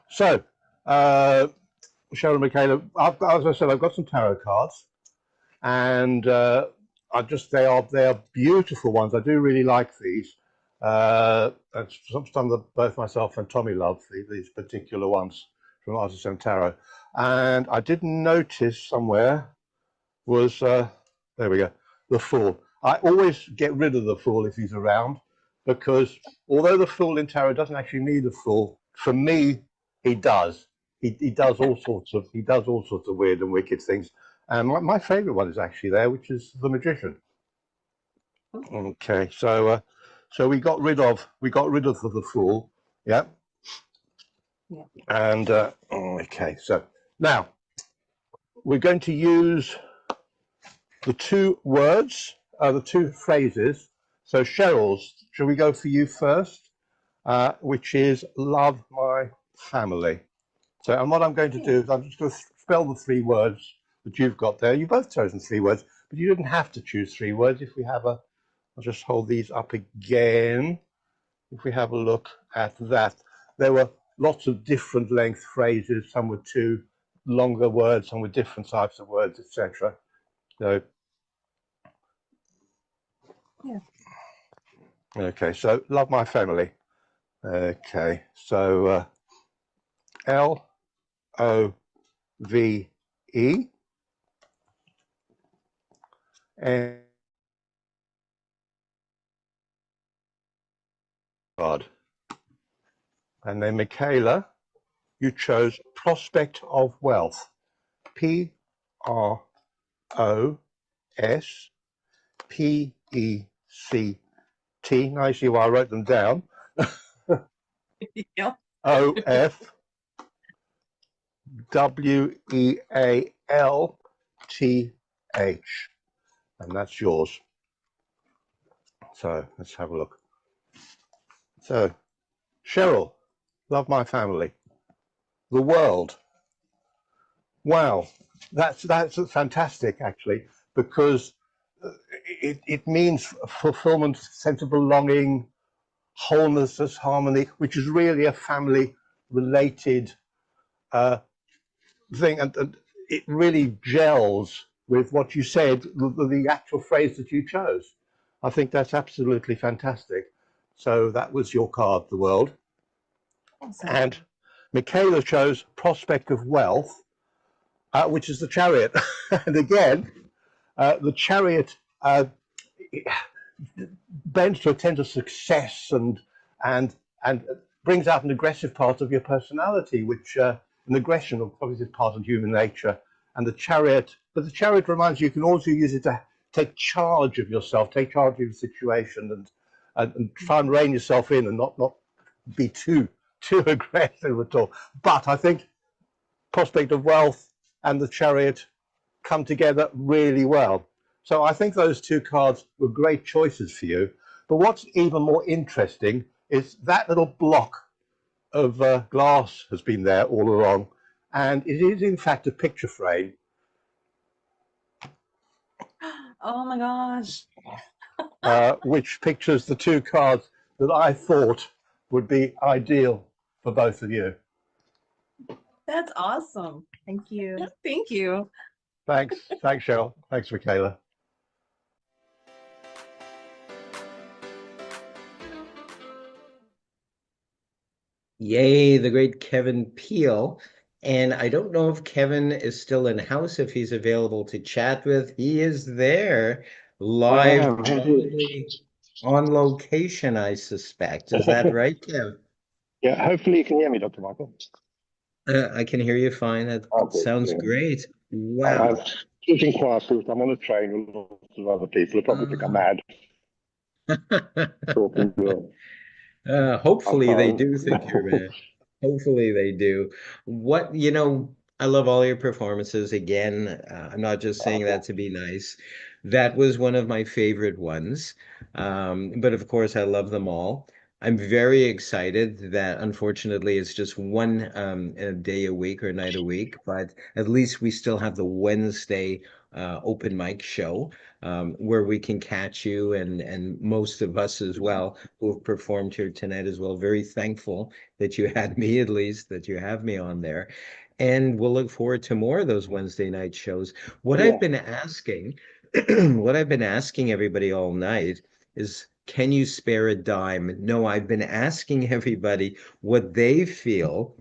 L: So, Cheryl and Michaela, as I said, I've got some tarot cards, and they are beautiful ones. I do really like these. Some that both myself and Tommy love these particular ones from Artisan Tarot. And I did notice somewhere was there we go, the Fool. I always get rid of the Fool if he's around, because although the Fool in tarot doesn't actually need a Fool, for me he does. He does all sorts of weird and wicked things. And my favorite one is actually there, which is the Magician. Okay, so we got rid of the Fool, yeah. And okay, so now we're going to use the two words, the two phrases. So Cheryl's, shall we go for you first? Which is love my family. So, and what I'm going to do is I'm just going to spell the three words that you've got there. You've both chosen three words, but you didn't have to choose three words. If we have I'll just hold these up again. If we have a look at that, there were lots of different length phrases. Some were two longer words, some were different types of words, etc. So,
J: yeah.
L: Okay, so love my family. Okay, so LOVE. And God. And then Michaela, you chose Prospect of Wealth. PROSPECT. Now you see why I wrote them down.
J: Yep.
L: OFWEALTH. And that's yours. So let's have a look. So, Cheryl, love my family. The world. Wow, that's fantastic actually, because it means fulfillment, sense of belonging, wholeness, harmony, which is really a family related thing, and it really gels with what you said, the actual phrase that you chose. I think that's absolutely fantastic. So that was your card, the world.
J: Awesome.
L: And Michaela chose Prospect of Wealth, which is the Chariot. And again, the Chariot bends to a tend to success and brings out an aggressive part of your personality, which an aggression obviously is part of human nature. And the Chariot, but the Chariot reminds you, you can also use it to take charge of yourself, take charge of your situation, and try and rein yourself in and not be too aggressive at all. But I think Prospect of Wealth and the Chariot come together really well. So I think those two cards were great choices for you. But what's even more interesting is that little block of glass has been there all along, and it is in fact a picture frame.
J: Oh my gosh.
L: Which pictures the two cards that I thought would be ideal for both of you.
J: That's awesome. Thank you. Thank you.
L: Thanks, Cheryl. Thanks, Michaela.
A: Yay, the great Kevin Peel. And I don't know if Kevin is still in house, if he's available to chat with. He is there live, probably on location, I suspect. Is that right, Kev?
L: Yeah, hopefully you can hear me, Dr. Michael.
A: I can hear you fine. That sounds great. Wow.
L: I'm speaking quiet because I'm on a train with lots of other people who probably think I'm mad.
A: Hopefully they do think you're mad. Hopefully they do. I love all your performances. Again, I'm not just saying that to be nice. That was one of my favorite ones. But of course, I love them all. I'm very excited that unfortunately it's just one a day a week or night a week, but at least we still have the Wednesday open mic show where we can catch you and most of us as well who have performed here tonight as well. Very thankful that you had me, at least that you have me on there. And we'll look forward to more of those Wednesday night shows. What I've been asking, what I've been asking everybody all night is, can you spare a dime? No, I've been asking everybody what they feel.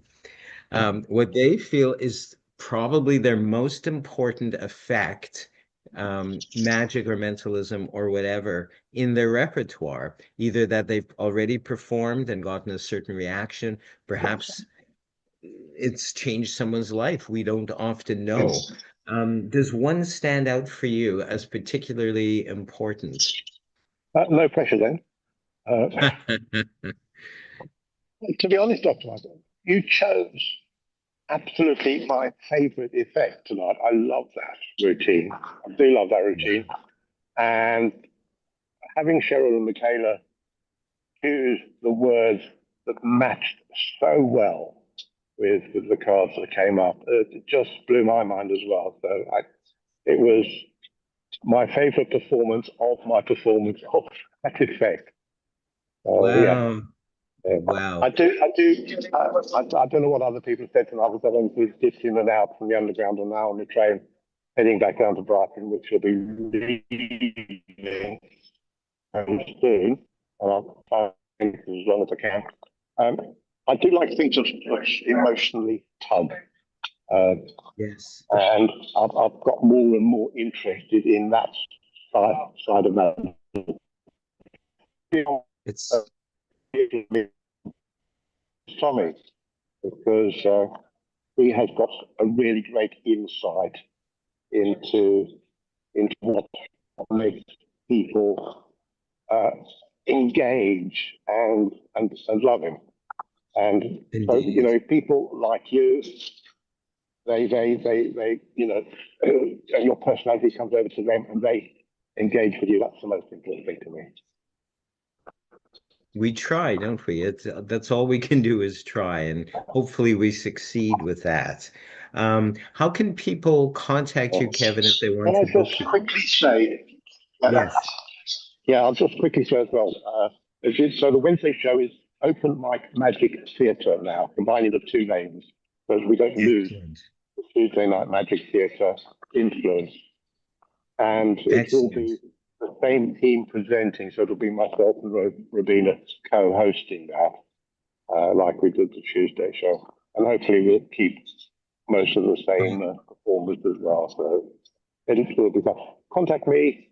A: What they feel is probably their most important effect, magic or mentalism or whatever, in their repertoire. Either that they've already performed and gotten a certain reaction, perhaps it's changed someone's life. We don't often know. Does one stand out for you as particularly important?
L: No pressure then. To be honest, Dr. Michael, you chose absolutely my favorite effect tonight. I love that routine. I do love that routine. And having Cheryl and Michaela choose the words that matched so well with the cards that came up, it just blew my mind as well. So it was my favorite performance of my performance of that effect.
A: Wow.
L: Yeah.
A: Wow.
L: I don't know what other people said tonight, because I've only dipped in and out from the underground and now on the train heading back down to Brighton, which will be leaving soon. And I'll try as long as I can. I do like things which emotionally tug.
A: Yes.
L: And I've got more and more interested in that side of that.
A: It's
L: Tommy, because he has got a really great insight into what makes people engage and love him. And so, you know, if people like you, they you know, and your personality comes over to them and they engage with you. That's the most important thing to me.
A: We try, don't we? That's all we can do is try, and hopefully we succeed with that. How can people contact you, Kevin, if they want
L: Can I
A: to book
L: just
A: you?
L: quickly say,
A: Yes.
L: yeah, I'll just quickly say as well. So the Wednesday show is Open Mic Magic Theatre now, combining the two names, because we don't lose
A: Excellent.
L: the Tuesday Night Magic Theatre influence. And it will
A: Excellent.
L: be the same team presenting, so it'll be myself and Robina co-hosting that, like we did the Tuesday show. And hopefully we'll keep most of the same performers as well. So it will be fun. Contact me,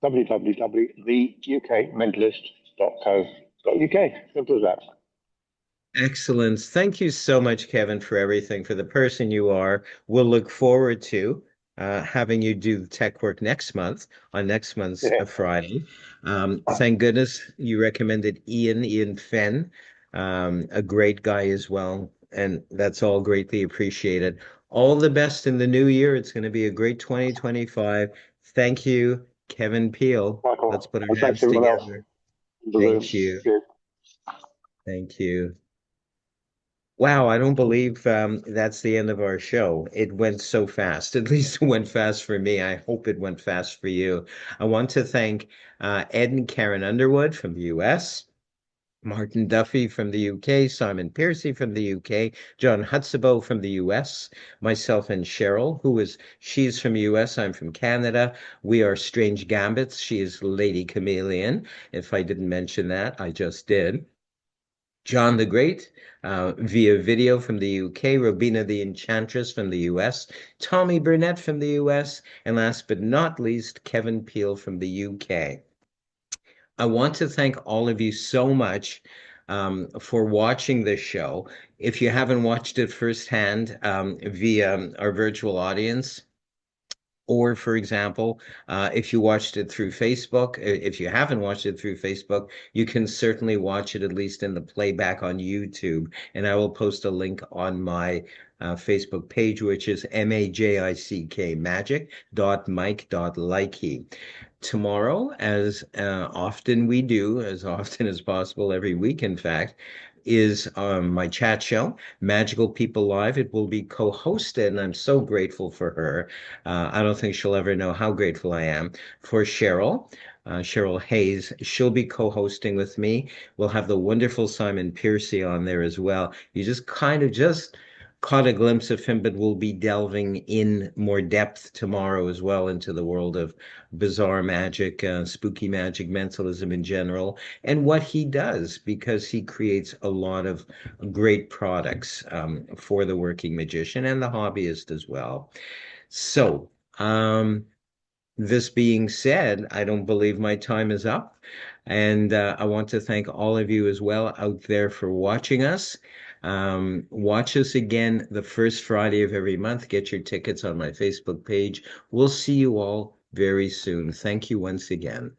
L: www.theukmentalist.co.uk. Simple as that.
A: Excellent. Thank you so much, Kevin, for everything, for the person you are. We'll look forward to having you do the tech work next month, on next month's Friday. Thank goodness you recommended Ian Fenn, a great guy as well. And that's all greatly appreciated. All the best in the new year. It's going to be a great 2025. Thank you, Kevin Peel.
L: Michael,
A: Let's put our
L: and thanks
A: hands
L: everyone else
A: together.
L: in the room.
A: Thank you.
L: Cheers.
A: Thank you. Wow, I don't believe that's the end of our show. It went so fast. At least it went fast for me. I hope it went fast for you. I want to thank Ed and Karen Underwood from the US, Martin Duffy from the UK, Simon Piercy from the UK, John Hutsabo from the US, myself and Cheryl, she's from the US, I'm from Canada. We are Strange Gambits. She is Lady Chameleon. If I didn't mention that, I just did. John the Great via video from the UK, Robina the Enchantress from the US, Tommy Burnett from the US, and last but not least, Kevin Peel from the UK. I want to thank all of you so much for watching this show. If you haven't watched it firsthand via our virtual audience, or, for example, if you watched it through Facebook, if you haven't watched it through Facebook, you can certainly watch it at least in the playback on YouTube. And I will post a link on my Facebook page, which is MAJICK, magic.mike.likey. Tomorrow, as often we do, as often as possible, every week, in fact, is my chat show, Magical People Live. It will be co-hosted, and I'm so grateful for her. I don't think she'll ever know how grateful I am for Cheryl. Cheryl Hayes. She'll be co-hosting with me. We'll have the wonderful Simon Piercy on there as well. You just kind of just caught a glimpse of him, but we'll be delving in more depth tomorrow as well into the world of bizarre magic, spooky magic, mentalism in general, and what he does, because he creates a lot of great products for the working magician and the hobbyist as well. So, this being said, I don't believe my time is up. And I want to thank all of you as well out there for watching us. Watch us again the first Friday of every month. Get your tickets on my Facebook page. We'll see you all very soon. Thank you once again.